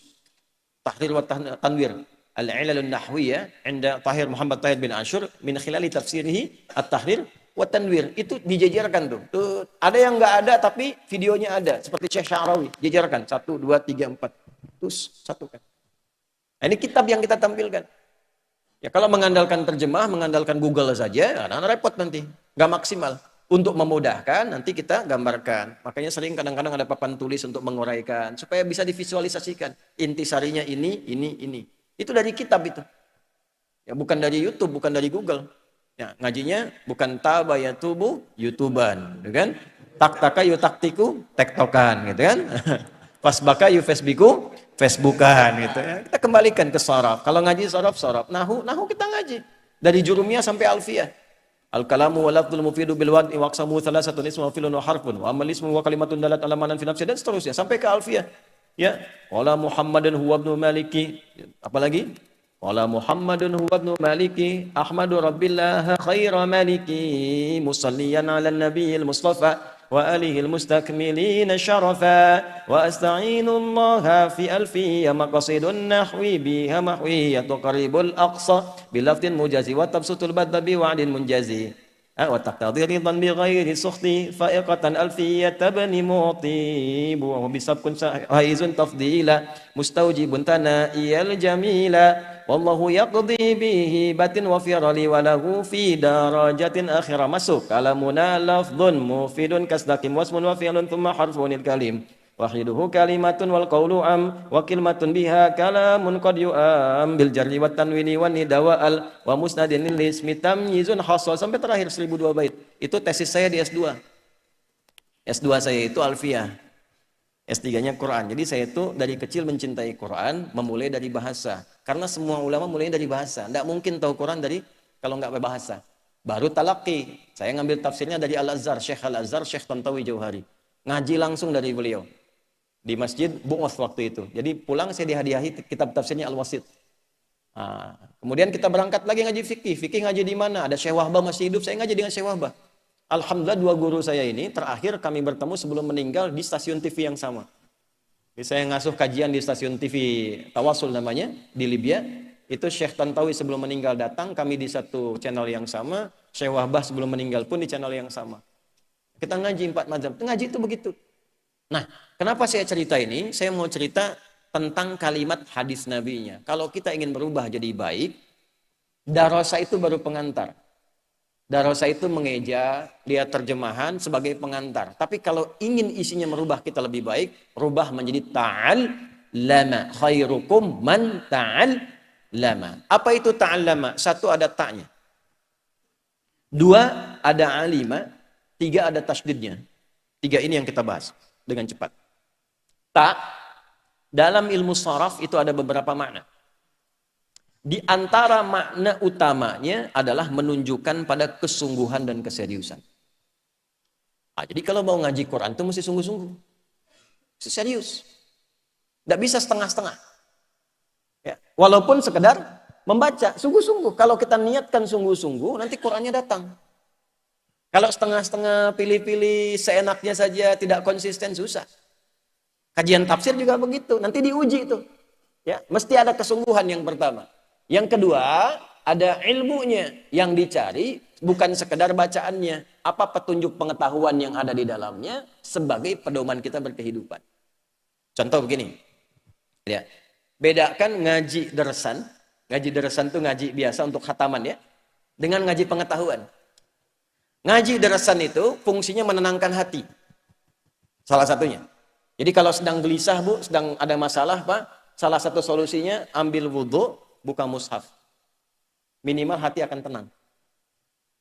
Tahrir wa Tanwir. Al-Ilalun Nahwiyah, Inda Tahir Muhammad Tahir bin Asyur, min khilali tafsirihi At-Tahrir wa Tanwir. Itu dijejerkan tuh. Ada yang nggak ada, tapi videonya ada. Seperti Syekh Sya'rawi. Jejerkan. 1, 2, 3, 4. Terus satukan. Nah, ini kitab yang kita tampilkan. Ya kalau mengandalkan terjemah, mengandalkan Google saja, nah, repot nanti. Nggak maksimal. Untuk memudahkan, nanti kita gambarkan. Makanya sering kadang-kadang ada papan tulis untuk menguraikan. Supaya bisa divisualisasikan. Intisarinya ini. Itu dari kitab itu. Ya, bukan dari YouTube, bukan dari Google. Ya, ngajinya bukan tabayatubu, YouTuban. Gitu kan? Tak-taka taktiku, tektokan. Gitu kan? Fasbaka Facebooku, Facebookan. Gitu ya. Kita kembalikan ke sharaf. Kalau ngaji sharaf. Nahu kita ngaji. Dari jurumiyah sampai alfiyah. Al-kalamu wa lafdul mufidu bil wad'i wa aqsamu thalathatun ismu wa filun wa harfun wa amal ismu wa kalimatun dalat ala manan fi nafsi dan seterusnya sampai ke alfiyah. Ya, qala Muhammadun huwa ibnu Maliki. Apalagi? Qala Muhammadun huwa ibnu Maliki, Ahmadu Rabbillah khaira maliki, musalliyan ala nabiyil Mustafa wa alihil mustakmilin syarafa wa asta'inullaha fi alfi maqasidun nahwi biha mahwiyatu qaribul aqsa bilaftin mujazi wa tabsutul badda biwa'din munjazi wa taqtadi ridan bi ghairi sukhti fa'iqatan alfiyata bani mu'tib wa bisabkun haizun tafdila mustawjibun tana'iyal jamila wallahu yaqdi bihi batin wa firali wa lahu fi darajatin akhirah. Masuk kalamuna lafdhun mufidun kasdakim wasmun wa fi'lun thumma harfunil kalim wahiduhu kalimatun wal qawlu am wa kalimatun biha kalamun qad yu'am bil jarri wat tanwini wan nida wa al wa musnadin lil ismi tamyizun hasal sampai terakhir 1002 bait. Itu tesis saya di S2. S2 saya itu alfiyah. S3-nya Quran. Jadi saya itu dari kecil mencintai Quran, memulai dari bahasa. Karena semua ulama mulai dari bahasa. Tidak mungkin tahu Quran kalau nggak berbahasa. Baru talaqi. Saya ngambil tafsirnya dari Al-Azhar, Syekh Tantawi Jauhari. Ngaji langsung dari beliau. Di masjid Bu'oth waktu itu. Jadi pulang saya dihadiahi kitab tafsirnya Al-Wasit. Nah, kemudian kita berangkat lagi ngaji fikih. Fikih ngaji di mana? Ada Syekh Wahbah masih hidup, saya ngaji dengan Syekh Wahbah. Alhamdulillah 2 guru saya ini terakhir kami bertemu sebelum meninggal di stasiun TV yang sama. Jadi saya ngasuh kajian di stasiun TV Tawasul namanya di Libya. Itu Syekh Tantawi sebelum meninggal datang, kami di satu channel yang sama. Syekh Wahbah sebelum meninggal pun di channel yang sama. Kita ngaji 4 mazhab. Ngaji itu begitu. Nah, kenapa saya cerita ini? Saya mau cerita tentang kalimat hadis nabinya. Kalau kita ingin berubah jadi baik, darasa itu baru pengantar. Darasa itu mengeja, dia terjemahan sebagai pengantar. Tapi kalau ingin isinya merubah kita lebih baik, rubah menjadi ta'allama. Khairukum man ta'allama. Apa itu ta'allama? 1 ada ta'nya. 2 ada alima. 3 ada tasydidnya. 3 ini yang kita bahas dengan cepat. Ta, dalam ilmu sharaf itu ada beberapa makna. Di antara makna utamanya adalah menunjukkan pada kesungguhan dan keseriusan. Nah, jadi kalau mau ngaji Quran itu mesti sungguh-sungguh. Mesti serius. Tidak bisa setengah-setengah. Ya. Walaupun sekedar membaca, sungguh-sungguh. Kalau kita niatkan sungguh-sungguh, nanti Qurannya datang. Kalau setengah-setengah, pilih-pilih, seenaknya saja, tidak konsisten, susah. Kajian tafsir juga begitu, nanti diuji itu. Ya, mesti ada kesungguhan yang pertama. Yang kedua, ada ilmunya yang dicari, bukan sekedar bacaannya. Apa petunjuk pengetahuan yang ada di dalamnya sebagai pedoman kita berkehidupan. Contoh begini. Ya. Bedakan ngaji dersan. Ngaji dersan itu ngaji biasa untuk khataman ya. Dengan ngaji pengetahuan. Ngaji dersan itu fungsinya menenangkan hati. Salah satunya. Jadi kalau sedang gelisah Bu, sedang ada masalah Pak, salah satu solusinya ambil wudhu, buka mushaf. Minimal hati akan tenang.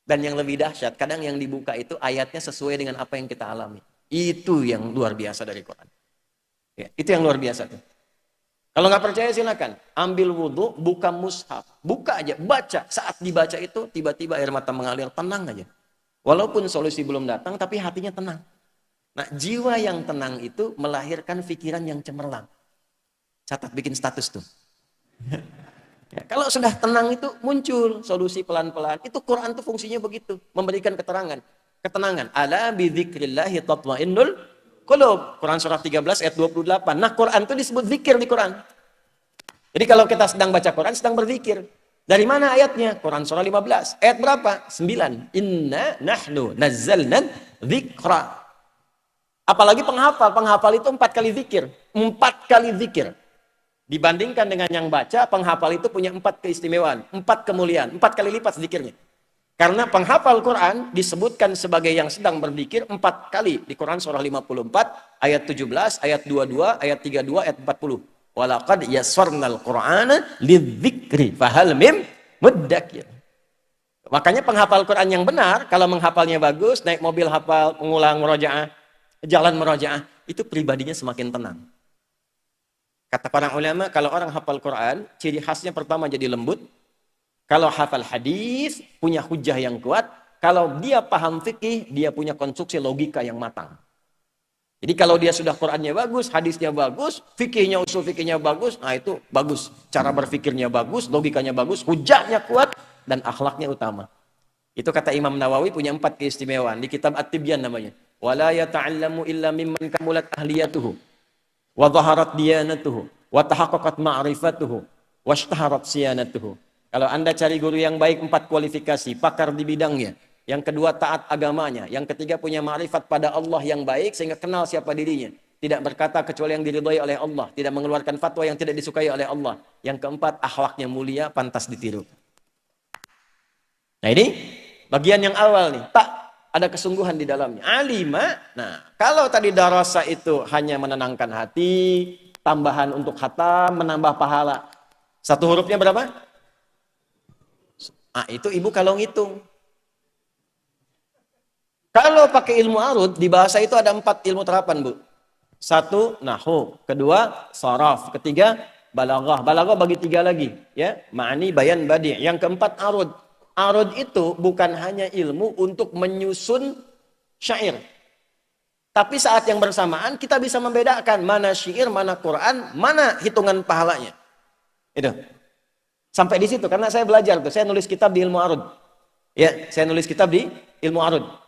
Dan yang lebih dahsyat, kadang yang dibuka itu ayatnya sesuai dengan apa yang kita alami. Itu yang luar biasa dari Quran. Ya, itu yang luar biasa tuh. Kalau nggak percaya silakan, ambil wudhu, buka mushaf, buka aja, baca. Saat dibaca itu tiba-tiba air mata mengalir, tenang aja. Walaupun solusi belum datang, tapi hatinya tenang. Nah, jiwa yang tenang itu melahirkan pikiran yang cemerlang. Catat bikin status tuh. Ya, kalau sudah tenang itu muncul solusi pelan-pelan. Itu Quran tuh fungsinya begitu, memberikan ketenangan. Ala bidzikrillahi tatmainnul qulub. Quran surah 13 ayat 28. Nah, Quran itu disebut zikir di Quran. Jadi kalau kita sedang baca Quran, sedang berzikir. Dari mana ayatnya? Quran surah 15. Ayat berapa? 9. Inna nahnu nazzalna dzikra. Apalagi penghafal. Penghafal itu 4 kali zikir. 4 kali zikir. Dibandingkan dengan yang baca, penghafal itu punya 4 keistimewaan. 4 kemuliaan. 4 kali lipat zikirnya. Karena penghafal Quran disebutkan sebagai yang sedang berzikir 4 kali di Quran surah 54 ayat 17, ayat 22, ayat 32, ayat 40. Walaqad yassarnal Qur'ana lidzikri fahal mim muddakir. Makanya penghafal Quran yang benar, kalau menghafalnya bagus, naik mobil hafal, mengulang murojaah, jalan murojaah, itu pribadinya semakin tenang. Kata para ulama, kalau orang hafal Quran, ciri khasnya pertama jadi lembut. Kalau hafal hadis, punya hujah yang kuat. Kalau dia paham fikih, dia punya konstruksi logika yang matang. Jadi kalau dia sudah Qurannya bagus, hadisnya bagus, fikihnya, usul fikihnya bagus, nah itu bagus. Cara berfikirnya bagus, logikanya bagus, hujahnya kuat, dan akhlaknya utama. Itu kata Imam Nawawi punya 4 keistimewaan. Di kitab At-Tibyan namanya. Wala yata'allamu illa mimman kamulat ahliyatuhu. Wa dhaharat diyanatuhu. Wa tahaqqaqat ma'rifatuhu. Wa ishtaharat siyanatuhu. Kalau Anda cari guru yang baik 4 kualifikasi, pakar di bidangnya. Yang kedua taat agamanya. Yang ketiga punya ma'rifat pada Allah yang baik sehingga kenal siapa dirinya. Tidak berkata kecuali yang diridhai oleh Allah. Tidak mengeluarkan fatwa yang tidak disukai oleh Allah. Yang keempat akhlaknya mulia, pantas ditiru. Nah ini bagian yang awal nih. Tak ada kesungguhan di dalamnya. Alima. Nah kalau tadi darasa itu hanya menenangkan hati. Tambahan untuk khatam, menambah pahala. 1 hurufnya berapa? Ah itu ibu kalau ngitung. Kalau pakai ilmu arud, di bahasa itu ada 4 ilmu terapan, Bu. 1, nahwu. Kedua, saraf. Ketiga, balaghah. Balaghah bagi 3 lagi. Ya, ma'ani, bayan, badi'. Yang keempat, arud. Arud itu bukan hanya ilmu untuk menyusun syair. Tapi saat yang bersamaan, kita bisa membedakan mana syair, mana Quran, mana hitungan pahalanya. Itu. Sampai di situ, karena saya belajar tuh. Saya nulis kitab di ilmu arud. Ya, saya nulis kitab di ilmu arud.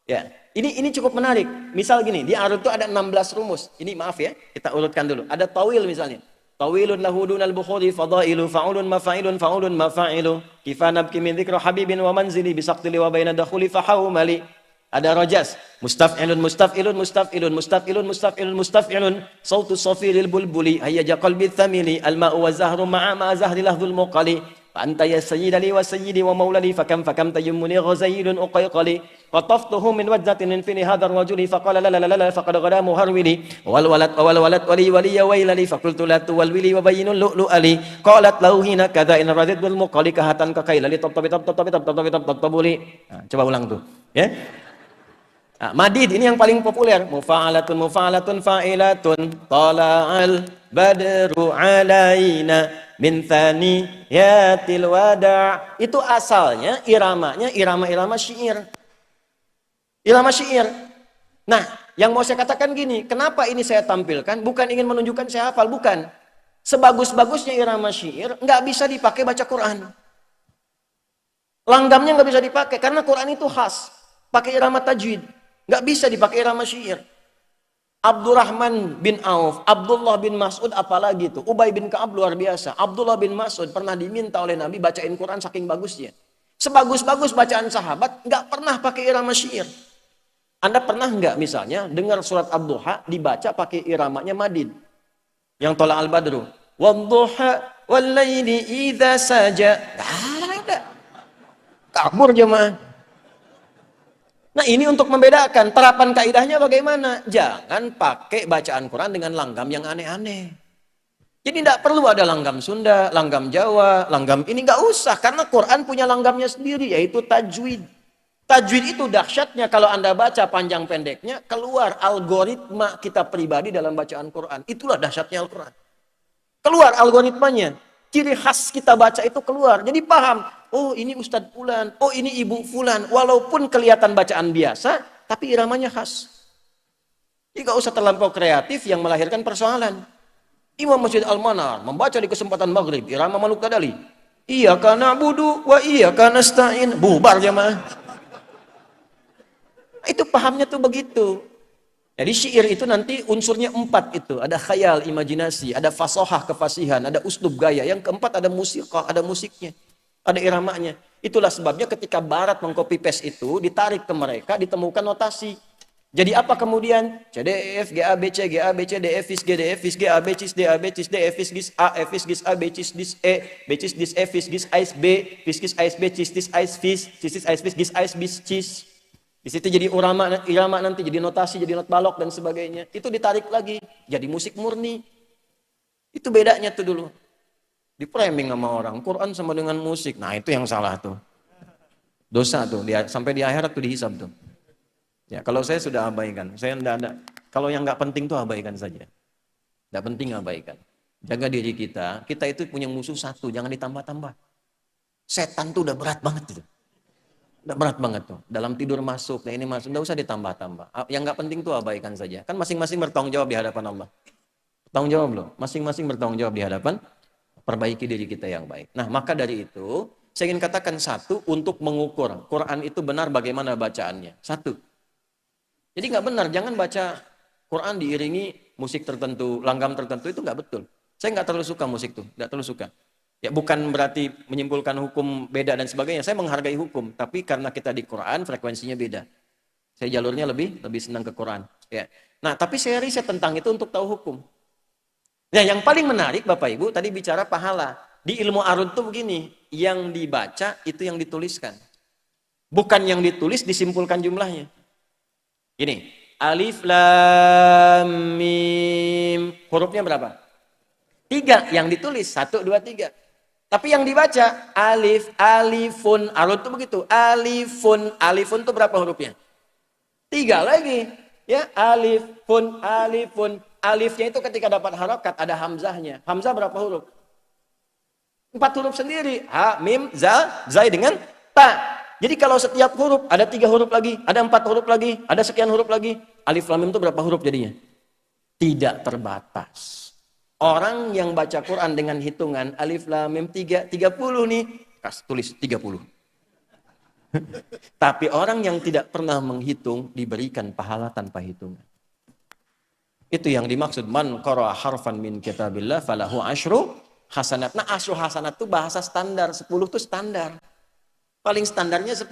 Ya, ini cukup menarik. Misal gini, di arud itu ada 16 rumus. Ini maaf ya, kita urutkan dulu. Ada tawil misalnya. Tawilun lahu dunal bukhuri fadailu fa'ulun mafa'ilun fa'ulun mafa'ilu. Kifa nabki min dzikra habibin wa manzili bisaqtili wa baina dakhuli fahawmali. Ada rojas. Mustaf'ilun mustaf'ilun mustaf'ilun mustaf'ilun mustaf'ilun mustaf'ilun. Sautu safiril bulbuli hayyaja qalbi thamili. Al-ma'u wa zahru ma'a ma zahri lahdul muqali. Anta ya sayyidali wa sayyidi wa maulali fakam tayammuni ghazailun uqayqali qataftuhu min wajzatin infini hadar rajuli faqala la la la la faqad ghada muharwili wal walad wali wali ya wailali faqultu la tuwalwili wa bayyinul lu'lu'ali qalat lahu hina kadha in radid bil muqali kahatan ka kailali tabtabuli. Coba ulang tuh ya. Madid ini yang paling populer. Mufa'alatun fa'ilatun tala'al badru alaina min thaniyatil wada. Itu asalnya iramanya irama-irama syair. Irama syair. Nah, yang mau saya katakan gini, kenapa ini saya tampilkan? Bukan ingin menunjukkan saya hafal, bukan. Sebagus-bagusnya irama syair, nggak bisa dipakai baca Quran. Langgamnya nggak bisa dipakai, karena Quran itu khas. Pakai irama tajwid. Nggak bisa dipakai irama syair. Abdurrahman bin Auf, Abdullah bin Mas'ud, apalagi itu. Ubay bin Ka'ab luar biasa. Abdullah bin Mas'ud pernah diminta oleh Nabi bacain Quran saking bagusnya. Sebagus-bagus bacaan sahabat, nggak pernah pakai irama syair. Anda pernah nggak misalnya dengar surat Ad-Duha dibaca pakai iramanya madin? Yang tola al-badru. Wadduha wal-laili idza saja. Nggak ada. Kabur jemaah. Nah ini untuk membedakan. Terapan kaidahnya bagaimana? Jangan pakai bacaan Quran dengan langgam yang aneh-aneh. Jadi tidak perlu ada langgam Sunda, langgam Jawa, langgam ini nggak usah. Karena Quran punya langgamnya sendiri, yaitu tajwid. Tajwid itu dahsyatnya kalau Anda baca panjang pendeknya, keluar algoritma kita pribadi dalam bacaan Quran. Itulah dahsyatnya Al-Quran. Keluar algoritmanya. Ciri khas kita baca itu keluar. Jadi paham, oh ini Ustadz Fulan, oh ini Ibu Fulan. Walaupun kelihatan bacaan biasa, tapi iramanya khas. Jadi gak usah terlampau kreatif yang melahirkan persoalan. Imam Masjid Al-Manar membaca di kesempatan maghrib, irama Manuk Tadali. Iyyaka na'budu wa iyyaka nasta'in. Bubar jemaah. Itu pahamnya tuh begitu. Jadi syair itu nanti unsurnya 4 itu. Ada khayal, imajinasi, ada fasohah, kefasihan, ada usdub gaya. Yang keempat ada musikah, ada musiknya, ada iramanya. Itulah sebabnya ketika Barat mengcopy paste itu, ditarik ke mereka, ditemukan notasi. Jadi apa kemudian? C, D, E, F, G, A, B, C, G, A, B, C, D, E, F, G, D, F, G, A, B, C, D, A, B, C, D, F, G, A, F, G, A, B, C, D, E, B, C, D, F, G, A, B, F, G, A, B, C, D, A, F, G, A, B, C, di situ jadi irama nanti, jadi notasi, jadi not balok dan sebagainya. Itu ditarik lagi, jadi musik murni. Itu bedanya tuh dulu. Di framing sama orang, Quran sama dengan musik. Nah itu yang salah tuh. Dosa tuh, sampai di akhirat tuh dihisab tuh. Ya kalau saya sudah abaikan, saya enggak ada. Kalau yang nggak penting tuh abaikan saja. Nggak penting abaikan. Jaga diri kita itu punya musuh satu, jangan ditambah-tambah. Setan tuh udah berat banget gitu. Udah berat banget tuh. Dalam tidur masuk, ini masuk, nggak usah ditambah-tambah. Yang nggak penting tuh abaikan saja. Kan masing-masing bertanggung jawab di hadapan Allah. Bertanggung jawab loh. Masing-masing bertanggung jawab di hadapan. Perbaiki diri kita yang baik. Nah maka dari itu, saya ingin katakan satu untuk mengukur. Quran itu benar bagaimana bacaannya. Satu. Jadi nggak benar, jangan baca Quran diiringi musik tertentu, langgam tertentu, itu nggak betul. Saya nggak terlalu suka musik tuh, nggak terlalu suka. Ya bukan berarti menyimpulkan hukum beda dan sebagainya. Saya menghargai hukum, tapi karena kita di Quran frekuensinya beda. Saya jalurnya lebih senang ke Quran. Ya. Nah, tapi saya riset tentang itu untuk tahu hukum. Nah, yang paling menarik Bapak Ibu tadi bicara pahala. Di ilmu arud tuh begini, yang dibaca itu yang dituliskan. Bukan yang ditulis disimpulkan jumlahnya. Ini, alif lam mim. Hurufnya berapa? 3 yang ditulis, 1, 2, 3. Tapi yang dibaca alif, alifun, arud itu begitu. Alifun, alifun itu berapa hurufnya? 3 lagi. Ya, alifun, alifun. Alifnya itu ketika dapat harokat ada hamzahnya. Hamzah berapa huruf? 4 huruf sendiri. Ha, mim, zal, zai dengan ta. Jadi kalau setiap huruf ada 3 huruf lagi, ada 4 huruf lagi, ada sekian huruf lagi. Alif lam mim itu berapa huruf jadinya? Tidak terbatas. Orang yang baca Quran dengan hitungan alif lam mim 30 nih, tulis 30. Tapi orang yang tidak pernah menghitung diberikan pahala tanpa hitungan. Itu yang dimaksud man qara'a harfan min kitabillah falahu asyru hasanat. Nah, asyru hasanat itu bahasa standar, 10 itu standar. Paling standarnya 10.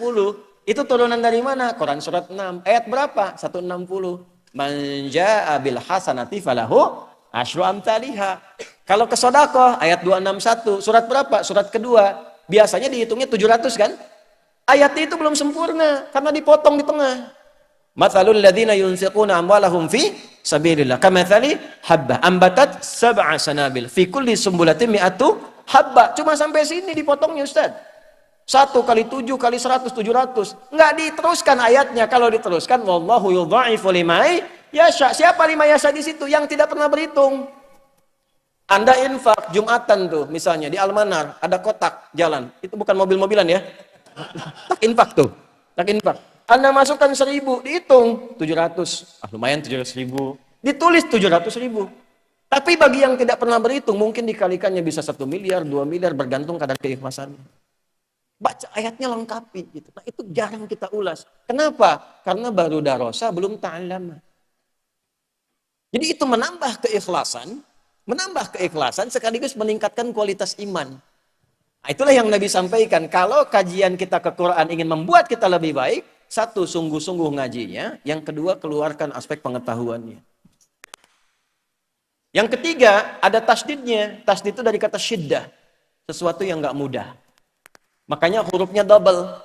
Itu turunan dari mana? Quran surat 6. Ayat berapa? 160. Man jaa'a bil hasanati falahu asyru amthaliha. Kalau ke sedekah ayat 261, surat berapa? Surat kedua. Biasanya dihitungnya 700 kan? Ayatnya itu belum sempurna karena dipotong di tengah. Matsalul ladzina yunfiquna amwalahum fi sabilillah kamatsali habbah ambatat sab'a sanabil fi kulli sumbulatin mi'atu habba. Cuma sampai sini dipotongnya Ustaz. 1 kali 7 kali 100 700. Enggak diteruskan ayatnya. Kalau diteruskan wallahu yudha'ifu liman yasha. Siapa lima yasha di situ? Yang tidak pernah berhitung. Anda infak Jumatan tuh, misalnya di Almanar ada kotak jalan, itu bukan mobil-mobilan ya. Tak infak tuh, tak infak. Anda masukkan 1.000, dihitung 700, lumayan 700.000, ditulis 700.000. Tapi bagi yang tidak pernah berhitung, mungkin dikalikannya bisa 1 miliar, 2 miliar, bergantung kadar keikhlasannya. Baca ayatnya lengkapi gitu. Nah itu jarang kita ulas. Kenapa? Karena baru darosa, belum ta'alama. Jadi itu menambah keikhlasan sekaligus meningkatkan kualitas iman. Nah, itulah yang Nabi sampaikan. Kalau kajian kita ke Quran ingin membuat kita lebih baik, satu, sungguh-sungguh ngajinya. Yang kedua, keluarkan aspek pengetahuannya. Yang ketiga, ada tasdidnya. Tasdid itu dari kata syiddah. Sesuatu yang nggak mudah. Makanya hurufnya double.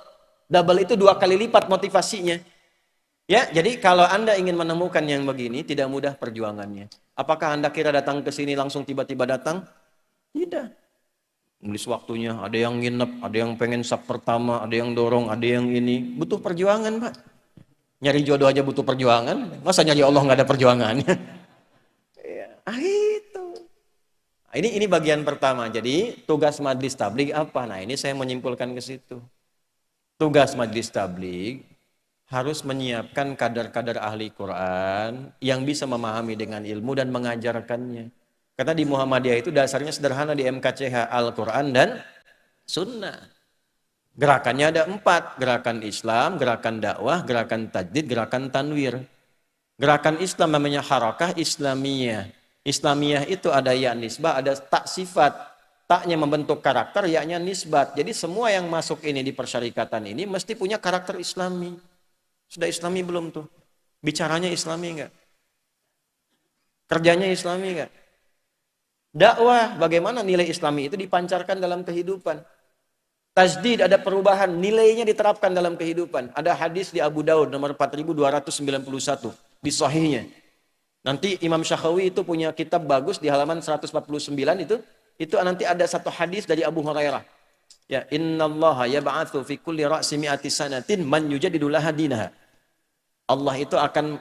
Double itu 2 kali lipat motivasinya. Ya, jadi kalau Anda ingin menemukan yang begini, tidak mudah perjuangannya. Apakah Anda kira datang ke sini langsung tiba-tiba datang? Tidak. Nulis waktunya, ada yang nginep, ada yang pengen sap pertama, ada yang dorong, ada yang ini. Butuh perjuangan, Pak. Nyari jodoh aja butuh perjuangan. Masa nyari Allah nggak ada perjuangannya? Itu. Nah, ini bagian pertama. Jadi tugas Majelis Tabligh apa? Nah ini saya menyimpulkan ke situ. Tugas Majelis Tabligh harus menyiapkan kadar-kadar ahli Quran yang bisa memahami dengan ilmu dan mengajarkannya. Karena di Muhammadiyah itu dasarnya sederhana di MKCH, Al-Quran dan Sunnah. Gerakannya ada 4, gerakan Islam, gerakan dakwah, gerakan tajdid, gerakan tanwir. Gerakan Islam namanya harakah Islamiyah. Islamiyah itu ada ya nisbah, ada tak sifat. Taknya membentuk karakter, yaknya nisbat. Jadi semua yang masuk ini di persyarikatan ini mesti punya karakter Islami. Sudah Islami belum tuh? Bicaranya Islami enggak? Kerjanya Islami enggak? Dakwah, bagaimana nilai Islami itu dipancarkan dalam kehidupan. Tajdid, ada perubahan, nilainya diterapkan dalam kehidupan. Ada hadis di Abu Daud nomor 4291 di sahihnya. Nanti Imam Syakhawi itu punya kitab bagus di halaman 149 itu nanti ada satu hadis dari Abu Hurairah. Ya, innallaha yab'atsu fi kulli ra'si mi'ati sanatin man yujaddidu laha dinaha. Allah itu akan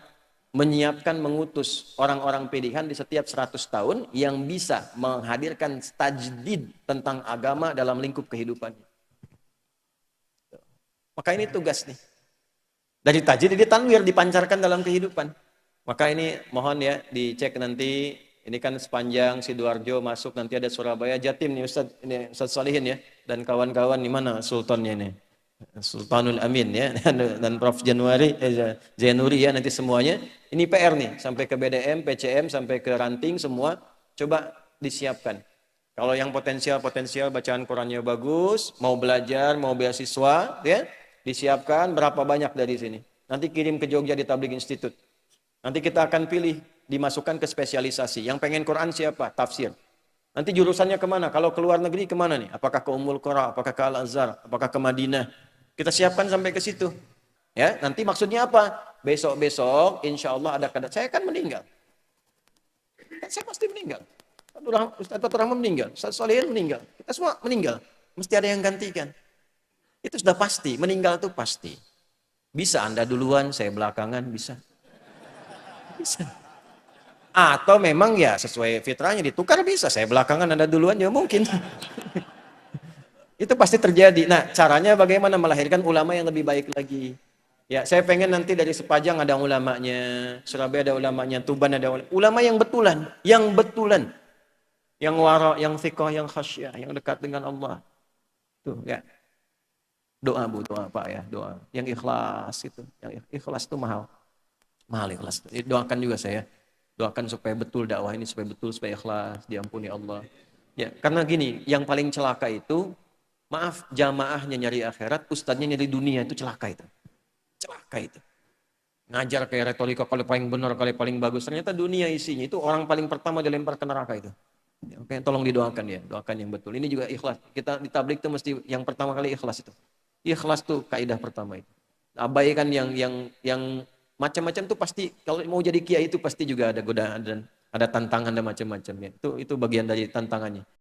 menyiapkan, mengutus orang-orang pilihan di setiap 100 tahun yang bisa menghadirkan tajdid tentang agama dalam lingkup kehidupannya. Maka ini tugas nih. Dari tajdid jadi tanwir dipancarkan dalam kehidupan. Maka ini mohon ya dicek nanti, ini kan sepanjang Sidoarjo masuk nanti ada Surabaya, Jatim nih Ustaz Salihin ya, dan kawan-kawan di mana sultannya nih. Sultanul Amin ya dan Prof Januari Zainuri ya, nanti semuanya ini PR nih sampai ke BDM, PCM sampai ke ranting semua coba disiapkan. Kalau yang potensial bacaan Qurannya bagus, mau belajar, mau beasiswa ya, disiapkan berapa banyak dari sini. Nanti kirim ke Jogja di Tabligh Institute. Nanti kita akan pilih dimasukkan ke spesialisasi. Yang pengen Quran siapa? Tafsir. Nanti jurusannya kemana? Kalau ke luar negeri kemana nih? Apakah ke Ummul Qura? Apakah ke Al-Azhar? Apakah ke Madinah? Kita siapkan sampai ke situ. Ya, nanti maksudnya apa? Besok-besok, insya Allah ada kadar. Saya akan meninggal. Saya pasti meninggal. Ustaz Rahman meninggal. Ustaz Solihin meninggal. Kita semua meninggal. Mesti ada yang gantikan. Itu sudah pasti. Meninggal itu pasti. Bisa Anda duluan, saya belakangan, bisa. Bisa. Atau memang ya sesuai fitrahnya ditukar bisa. Saya belakangan Anda duluan ya mungkin. Itu pasti terjadi. Nah, caranya bagaimana melahirkan ulama yang lebih baik lagi. Ya, saya pengen nanti dari Sepajang ada ulamanya, Surabaya ada ulamanya, Tuban ada ulama yang betulan, yang wara, yang thiqah, yang khasyah, yang dekat dengan Allah. Tuh, ya. Doa Bu, doa Pak ya, doa. Yang ikhlas itu. Yang ikhlas itu mahal. Mahal ikhlas. Doakan juga saya. Doakan supaya betul dakwah ini, supaya betul, supaya ikhlas, diampuni Allah. Ya, karena gini, yang paling celaka itu, maaf, jamaahnya nyari akhirat, ustadznya nyari dunia, itu celaka itu. Celaka itu. Ngajar kayak retorika kali paling benar, kali paling bagus. Ternyata dunia isinya, itu orang paling pertama dilempar ke neraka itu. Ya, oke, tolong didoakan ya, doakan yang betul. Ini juga ikhlas. Kita di tabligh itu mesti yang pertama kali ikhlas itu. Ikhlas tuh kaidah pertama itu. Abaikan yang macam-macam tuh pasti, kalau mau jadi kiai itu pasti juga ada godaan dan ada tantangan dan macam-macam ya. Itu bagian dari tantangannya.